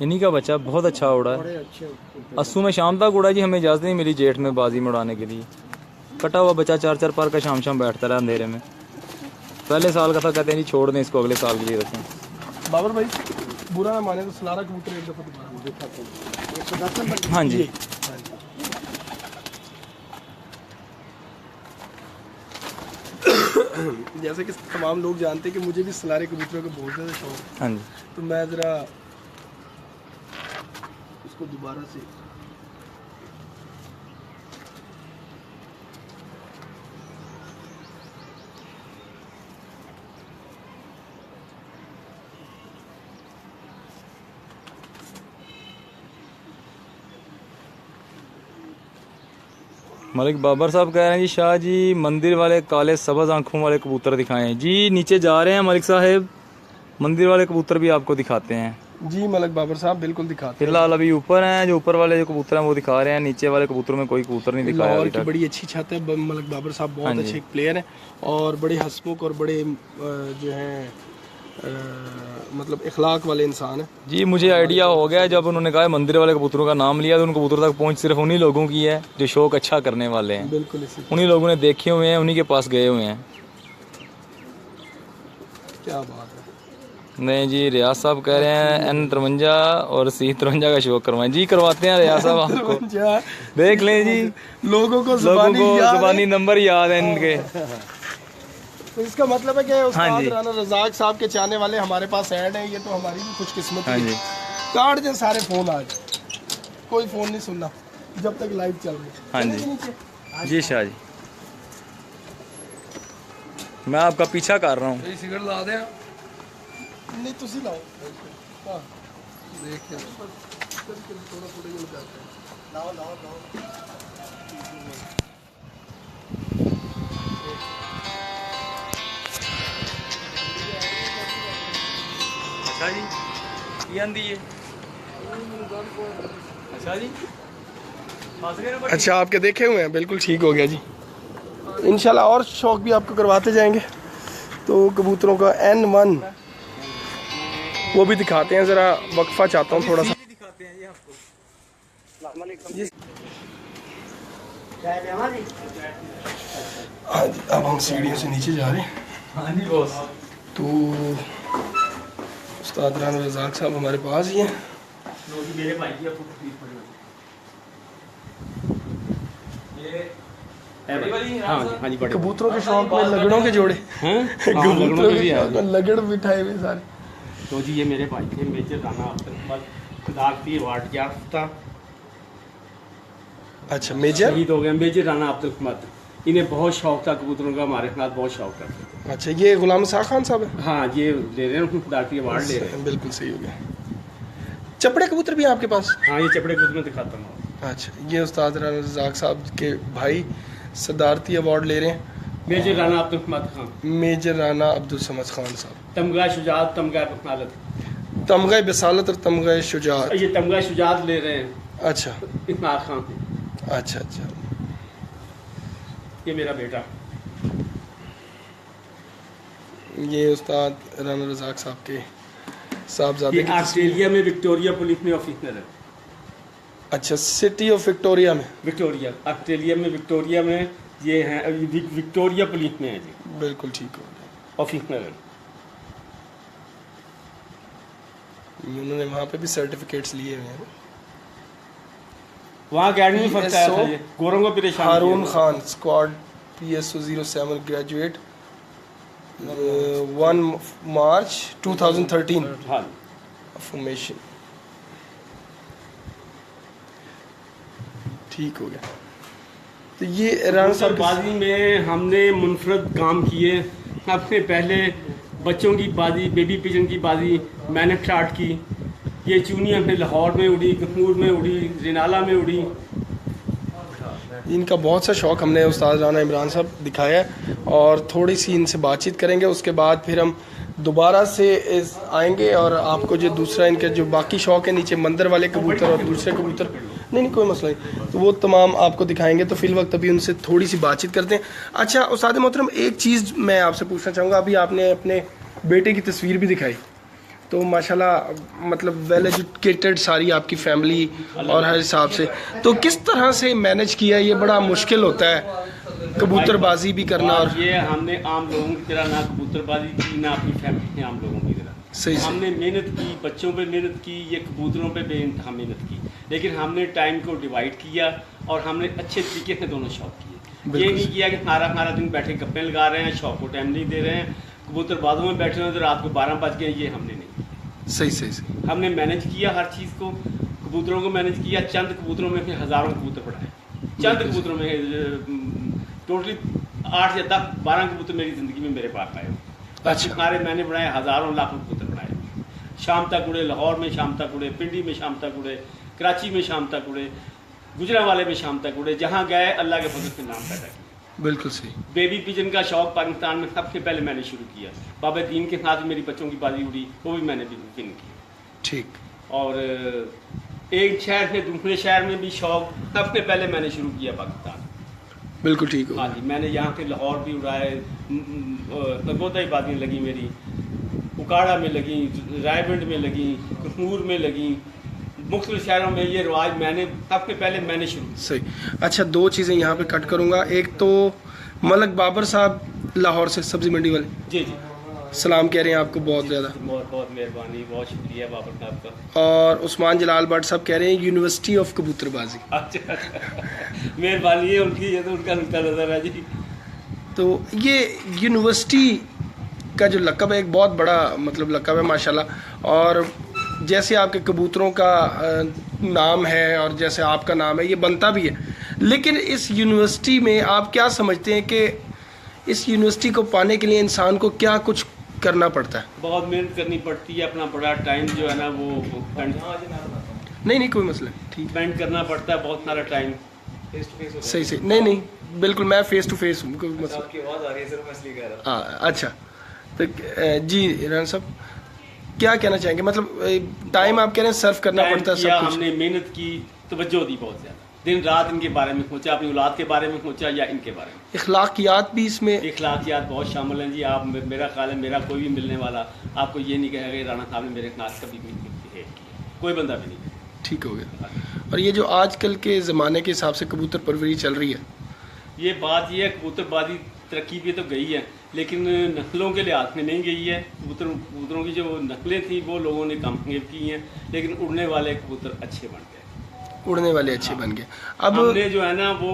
Speaker 3: इन्हीं का बच्चा बहुत अच्छा उड़ा है।
Speaker 4: बड़े अच्छे।
Speaker 3: अस्सू में शाम तक उड़ा जी, हमें इजाज़त नहीं मिली जेठ में बाजी में उड़ाने के लिए। कटा हुआ बच्चा 4-4 पार का शाम बैठता रहा अंधेरे में। पहले साल का था, कहते हैं जी छोड़ दें इसको, अगले साल के लिए रखें।
Speaker 1: बाबर भाई बुरा ना माने तो सलारा कबूतर एक दफा दोबारा दिखाते हैं।
Speaker 4: 110 नंबर।
Speaker 3: हाँ जी,
Speaker 1: जैसे कि तमाम लोग जानते हैं कि मुझे भी सलारे कबूतरों का बहुत ज़्यादा शौक है,
Speaker 3: हाँ जी।
Speaker 1: तो मैं ज़रा उसको दोबारा से
Speaker 3: मलिक बाबर साहब कह रहे हैं जी शाह जी मंदिर वाले काले सब्ज़ आंखों वाले कबूतर दिखाएं जी। नीचे जा रहे हैं मलिक साहब, मंदिर वाले कबूतर भी आपको दिखाते हैं।
Speaker 1: जी मलिक बाबर साहब बिल्कुल दिखाते हैं।
Speaker 3: फिलहाल अभी ऊपर हैं, जो ऊपर वाले जो कबूतर हैं वो दिखा रहे हैं। नीचे वाले कबूतरों में कोई कबूतर नहीं दिखाया
Speaker 1: लाहौर
Speaker 3: अभी
Speaker 1: की
Speaker 3: तक।
Speaker 1: बड़ी अच्छी छत है। मलिक बाबर साहब
Speaker 3: हाँ
Speaker 1: बहुत
Speaker 3: जी।
Speaker 1: अच्छे प्लेयर हैं और बड़े हंसमुख और बड़े जो हैं मतलब इखलाक वाले इंसान है।
Speaker 3: जी मुझे आइडिया हो गया जब उन्होंने कहा मंदिर वाले कबूतरों का नाम लिया तो उन कबूतरों तक पहुंच सिर्फ उन्हीं लोगों की है जो शौक अच्छा करने वाले हैं।
Speaker 1: बिल्कुल इसी
Speaker 3: उन्हीं लोगों ने देखे हुए हैं, उन्हीं के पास गए हुए हैं।
Speaker 1: क्या बात है।
Speaker 3: नहीं जी, रियाज साहब कह रहे हैं N53 और C53 का शौक करवाएं। जी करवाते हैं रियाज साहब आपको, देख लें जी।
Speaker 1: लोगों को
Speaker 3: जुबानी नंबर याद है इनके।
Speaker 1: तो इसका मतलब है कि उस्ताद
Speaker 3: हाँ जी।
Speaker 1: राना रज़ाक साहब के चाहने वाले हमारे पास ऐड है, ये तो हमारी भी खुशकिस्मती
Speaker 3: हाँ
Speaker 1: है।
Speaker 3: जी।
Speaker 1: काट दें सारे फ़ोन आज, कोई फ़ोन नहीं सुनना जब तक लाइव चल रही है।
Speaker 3: हाँ
Speaker 1: चलें
Speaker 3: जी।
Speaker 1: नीचे?
Speaker 3: जी शाह जी, मैं आपका पीछा कर रहा हूँ।
Speaker 1: सिगरेट ला दें नहीं तुसी लाओ। हाँ देख के थोड़ा थोड़ा यूँ करते हैं। लाओ लाओ लाओ।
Speaker 3: अच्छा जी, ये आंदी है। अच्छा जी,
Speaker 1: अच्छा आपके देखे हुए हैं, बिल्कुल ठीक हो गया जी। इंशाल्लाह और शौक भी आपको करवाते जाएंगे। तो कबूतरों का N1 वो भी दिखाते हैं, ज़रा वक्फा चाहता हूँ थोड़ा सा। हाँ जी, अब हम सीढ़ियों से नीचे जा रहे हैं।
Speaker 3: हाँ जी बॉस।
Speaker 1: तो उस्ताद राना रज़ाक साहब हमारे पास ही हैं।
Speaker 2: मेरे भाई की आपको तकलीफ पड़ी हाँ जी बड़े
Speaker 1: कबूतरों के शौक में लगड़ों के जोड़े कबूतरों के शौक में लगड़ बिठाए हुए सारे।
Speaker 2: तो जी ये मेरे भाई थे मेजर राना अब्दुल अवार्ड याफ्ता।
Speaker 1: अच्छा मेजर
Speaker 2: शहीद हो गए मेजर राना अब्दुल खमद। इन्हें बहुत शौक था कबूतरों का, हमारे साथ बहुत शौक करते थे।
Speaker 1: अच्छा ये गुलाम साख खान साहब है।
Speaker 2: हाँ ये ले रहे हैं खुदारती अवार्ड ले रहे हैं।
Speaker 1: बिल्कुल सही हो गया। चपड़े कबूतर भी हैं आपके पास?
Speaker 2: हाँ ये चपड़े कबूतर में दिखाता हूँ।
Speaker 1: अच्छा ये उस्ताद राना रज़ाक साहब के भाई सदारती अवार्ड ले रहे हैं।
Speaker 2: मेजर राना अब्दुल खमद खान,
Speaker 1: मेजर राना अब्दुल समद खान साहब।
Speaker 2: तमगा शुजात, तमगा बसालत,
Speaker 1: तमगा बसालत और तमगा शुजात।
Speaker 2: ये तमगा शुजात ले रहे हैं
Speaker 1: अच्छा
Speaker 2: इस्माइल खान।
Speaker 1: अच्छा अच्छा।
Speaker 2: ये मेरा बेटा।
Speaker 1: ये उस्ताद राना रज़ाक साहब के साहबजादे
Speaker 2: ये
Speaker 1: की तस्वीर।
Speaker 2: ऑस्ट्रेलिया में विक्टोरिया पुलिस में ऑफिसर है।
Speaker 1: अच्छा सिटी ऑफ विक्टोरिया में।
Speaker 2: विक्टोरिया ऑस्ट्रेलिया में विक्टोरिया में ये है, विक्टोरिया पुलिस में है जी,
Speaker 1: बिल्कुल ठीक हो गया।
Speaker 2: ऑफिसर है।
Speaker 1: उन्होंने वहाँ पे भी सर्टिफिकेट्स लिए हुए हैं।
Speaker 2: वहाँ अकेडमी फर्स्ट आया था
Speaker 1: PSO
Speaker 2: ये, गोरों को परेशान
Speaker 1: हारून
Speaker 2: किया।
Speaker 1: खान स्क्वाड PSO 07 ग्रेजुएट 1 मार्च 2013
Speaker 2: हाँ
Speaker 1: फॉर्मेशन। ठीक हो गया। तो ये राना साहब
Speaker 2: बाजी में हमने मुनफरद काम किए। अपने पहले बच्चों की बाजी, बेबी पिजन की बाजी मैंने स्टार्ट की। ये चूनिया में लाहौर में उड़ी, गफूर में उड़ी, रिनाला में उड़ी।
Speaker 1: इनका बहुत सा शौक़ हमने उस्ताद राना इमरान साहब दिखाया है और थोड़ी सी इनसे बातचीत करेंगे। उसके बाद फिर हम दोबारा से आएंगे और आपको जो दूसरा इनके जो बाकी शौक़ है, नीचे मंदिर वाले कबूतर और दूसरे कबूतर, नहीं कोई मसला नहीं, तो वो तमाम आपको दिखाएंगे। तो फिल वक्त अभी उनसे थोड़ी सी बातचीत करते हैं। अच्छा उस्ताद मोहतरम, एक चीज़ मैं आपसे पूछना चाहूँगा। अभी आपने अपने बेटे की तस्वीर भी दिखाई, तो माशाल्लाह मतलब वेल एजुकेटेड सारी आपकी फैमिली और हर हिसाब से, तो किस तरह से मैनेज किया? ये बड़ा मुश्किल होता है कबूतरबाजी भी करना। और
Speaker 2: ये हमने आम लोगों की तरह ना कबूतरबाजी की, ना अपनी फैमिली ने आम लोगों की तरह।
Speaker 1: सही
Speaker 2: हमने मेहनत की, बच्चों पे मेहनत की, ये कबूतरों पे बेइंतहा मेहनत की, लेकिन हमने टाइम को डिवाइड किया और हमने अच्छे तरीके से दोनों शौक किए। ये नहीं किया कि हमारा दिन बैठे गप्पे लगा रहे हैं, शौक को टाइम नहीं दे रहे हैं, कबूतरबाजों में बैठे हुए तो रात को 12 बज गए, ये हमने नहीं।
Speaker 1: सही सही सही।
Speaker 2: हमने मैनेज किया हर चीज़ को, कबूतरों को मैनेज किया। चंद कबूतरों में फिर हज़ारों कबूतर पढ़ाए, चंद कबूतरों में टोटली 8 या 10 12 कबूतर मेरी ज़िंदगी में मेरे पास आए।
Speaker 1: अच्छा।
Speaker 2: सारे मैंने बनाए, हज़ारों लाखों कबूतर बनाए। शाम तक उड़े, लाहौर में शाम तक उड़े, पिंडी में शाम तक उड़े, कराची में शाम तक उड़े, गुजरांवाले में शाम तक उड़े। जहाँ गए अल्लाह के फजल से नाम पैदा किया।
Speaker 1: बिल्कुल सही।
Speaker 2: बेबी पिजन का शौक पाकिस्तान में सबसे पहले मैंने शुरू किया। बाबा दीन के साथ मेरी बच्चों की बाजी उड़ी, वो भी मैंने भी पिन की।
Speaker 1: ठीक।
Speaker 2: और एक शहर से दूसरे शहर में भी शौक सबसे पहले मैंने शुरू किया पाकिस्तान।
Speaker 1: बिल्कुल ठीक हो।
Speaker 2: हाँ जी, मैंने यहाँ से लाहौर भी उड़ाए, सरगोदा ही बाजियाँ लगी मेरी, उकाड़ा में लगी, रायबंड में लगी, कश्मीर में लगी, मुख्तलिफ शहरों में ये रिवाज मैंने सबसे पहले मैंने शुरू।
Speaker 1: सही। अच्छा, दो चीज़ें यहाँ पे कट करूँगा। एक तो मलक बाबर साहब लाहौर से, सब्जी मंडी वाले,
Speaker 2: जी जी,
Speaker 1: सलाम कह रहे हैं आपको बहुत ज़्यादा।
Speaker 2: बहुत बहुत मेहरबानी, बहुत शुक्रिया बाबर साहब का।
Speaker 1: और उस्मान जलाल भट्ट साहब कह रहे हैं यूनिवर्सिटी ऑफ कबूतरबाजी।
Speaker 2: अच्छा, मेहरबानी है उनकी, ये तो उनका नुक्ता नज़र है जी।
Speaker 1: तो ये यूनिवर्सिटी का जो लक़ब है एक बहुत बड़ा मतलब लक़ब है माशाल्लाह। और जैसे आपके कबूतरों का नाम है और जैसे आपका नाम है, ये बनता भी है। लेकिन इस यूनिवर्सिटी में आप क्या समझते हैं कि इस यूनिवर्सिटी को पाने के लिए इंसान को क्या कुछ करना पड़ता है?
Speaker 2: बहुत मेहनत करनी पड़ती है, अपना बड़ा टाइम जो है ना वो
Speaker 1: नहीं कोई मसला नहीं, ठीक
Speaker 2: स्पेंड करना पड़ता है, बहुत सारा टाइम।
Speaker 1: है, सही। नहीं बिल्कुल, मैं फेस टू फेस हूँ, कोई मसला।
Speaker 3: आपकी आवाज़ आ रही है सर, मैं इसलिए कह रहा हूँ।
Speaker 1: हाँ अच्छा, तो जी राना साहब क्या कहना चाहेंगे? मतलब टाइम आप कह रहे हैं सर्व करना पड़ता है, सब कुछ।
Speaker 2: हमने मेहनत की, तवज्जो दी बहुत ज़्यादा, दिन रात इनके बारे में सोचा, अपनी औलाद के बारे में सोचा या इनके बारे में।
Speaker 1: इखलाकियात भी इसमें,
Speaker 2: इखलाकियात बहुत शामिल हैं जी। आप मेरा ख्याल है मेरा कोई भी मिलने वाला आपको ये नहीं कहेगा कि राणा साहब ने मेरे खिलाफ कभी भी कोई बंदा भी नहीं।
Speaker 1: ठीक हो गया। और ये जो आजकल के ज़माने के हिसाब से कबूतर परवरी चल रही है,
Speaker 2: ये बात ये है, कबूतरबाजी तरक्की पे तो गई है लेकिन नस्लों के लिहाज में नहीं गई है। कबूतरों की जो नस्लें थी वो लोगों ने कम की हैं, लेकिन उड़ने वाले कबूतर अच्छे बन गए,
Speaker 1: उड़ने वाले अच्छे बन गए। अब
Speaker 2: हमने जो है ना वो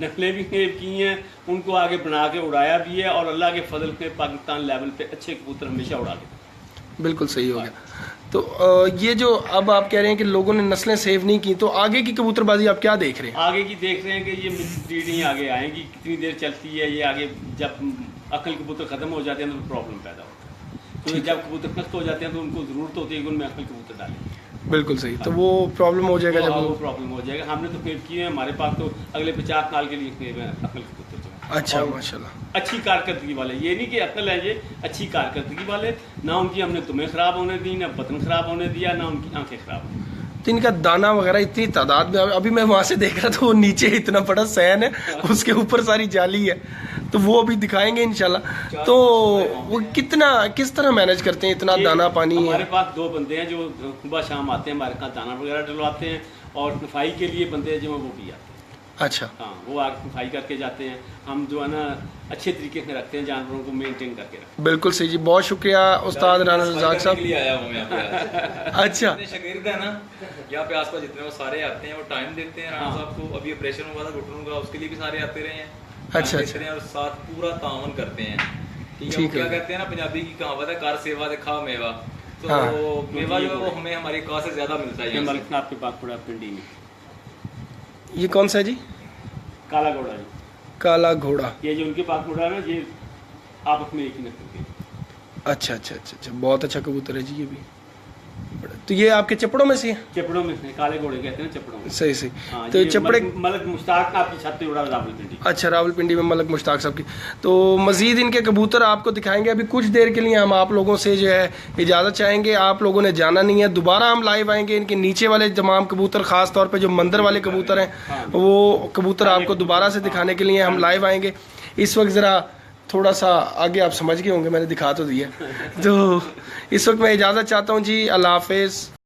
Speaker 2: नस्लें भी सेव की हैं, उनको आगे बना के उड़ाया भी है, और अल्लाह के फजल से पाकिस्तान लेवल पे अच्छे कबूतर हमेशा उड़ा के।
Speaker 1: बिल्कुल सही हो गया। तो ये जो अब आप कह रहे हैं कि लोगों ने नस्लें सेव नहीं की, तो आगे की कबूतरबाजी आप क्या देख रहे हैं?
Speaker 2: आगे की देख रहे हैं कि ये मिक्स ब्रीडिंग आगे आएंगी, कितनी देर चलती है ये आगे। जब अकल कबूतर ख़त्म हो जाते हैं तो प्रॉब्लम पैदा होता है, तो जब कबूतर नष्ट हो जाते हैं तो उनको ज़रूरत होती है कि उनमें अकल कबूतर डालें।
Speaker 1: बिल्कुल सही। तो वो प्रॉब्लम हो जाएगा जब
Speaker 2: वो प्रॉब्लम हो जाएगा। हमने तो फेव किए हैं, हमारे पास तो अगले 50 साल के लिए फेव है अकल कबूतर जो है।
Speaker 1: अच्छा,
Speaker 2: और
Speaker 1: माशाल्लाह।
Speaker 2: अच्छी कारकर्दगी वाले, ये नहीं कि अकल है, ये अच्छी कारकर्दगी वाले। ना उनकी हमने तुम्हें ख़राब होने दी, ना बतन ख़राब होने दिया, ना उनकी आंखें ख़राब होने।
Speaker 1: तो इनका दाना वगैरह इतनी तादाद में, अभी मैं वहाँ से देख रहा था वो नीचे इतना बड़ा सैन है, उसके ऊपर सारी जाली है, तो वो अभी दिखाएंगे इंशाल्लाह। तो वो किस तरह मैनेज करते हैं इतना दाना पानी?
Speaker 2: हमारे पास 2 बंदे हैं जो सुबह शाम आते हैं, हमारे पास दाना वगैरह डलवाते हैं, और सफाई के लिए बंदे हैं जो वो भी आते हैं।
Speaker 1: अच्छा,
Speaker 2: हाँ, वो आगे सफाई करके जाते हैं। हम जो है ना अच्छे तरीके से रखते हैं, जानवरों को मेंटेन करके रखते हैं।
Speaker 1: बिल्कुल सही जी, बहुत शुक्रिया उस्ताद राना रज़ाक साहब।
Speaker 3: आया हूँ मैं यहाँ पे।
Speaker 1: अच्छा,
Speaker 3: जितने शागिर्द हैं ना यहाँ पे आसपास जितने वो सारे आते हैं, वो टाइम देते हैं राणा साहब को। अभी ऑपरेशन हुआ था घुटनों का, उसके लिए भी सारे आते रहे हैं।
Speaker 1: अच्छा।
Speaker 3: देते हैं और साथ पूरा तावन करते हैं। ठीक है,
Speaker 1: ठीक
Speaker 3: वो क्या
Speaker 1: है।
Speaker 3: कहते हैं ना, पंजाबी की कहावत है, कर सेवा दे खा मेवा। तो
Speaker 1: हाँ।
Speaker 3: मेवा जो है वो हमें हमारी कहा से ज्यादा मिलता है यहाँ से।
Speaker 2: मलिक साहब के पास पड़ा पिंडी में
Speaker 1: ये कौन सा है जी?
Speaker 2: काला घोड़ा जी,
Speaker 1: काला घोड़ा।
Speaker 2: ये जो उनके पास पड़ा है ना, ये आपस में एक ही नस्ल के।
Speaker 1: अच्छा, बहुत अच्छा कबूतर है जी ये भी। तो ये आपके चपड़ों में से है?
Speaker 2: चपड़ों में से, काले घोड़े कहते हैं चपड़ों में।
Speaker 1: सही।
Speaker 2: हाँ,
Speaker 1: तो
Speaker 2: ये
Speaker 1: चपड़े,
Speaker 2: मलक मुश्ताक आपकी छत पे उड़ा रावलपिंडी।
Speaker 1: अच्छा, रावलपिंडी में मलक मुश्ताक साहब की। तो मज़ीद इनके कबूतर आपको दिखाएंगे। अभी कुछ देर के लिए हम आप लोगों से जो है इजाज़त चाहेंगे, आप लोगों ने जाना नहीं है। दोबारा हम लाइव आएंगे, इनके नीचे वाले तमाम कबूतर, ख़ास तौर पे जो मंदिर वाले कबूतर हैं, वो कबूतर आपको दोबारा से दिखाने के लिए हम लाइव आएंगे। इस वक्त ज़रा थोड़ा सा आगे आप समझ गए होंगे, मैंने दिखा तो दिया। तो इस वक्त मैं इजाज़त चाहता हूँ जी, अल्लाह हाफ़िज़।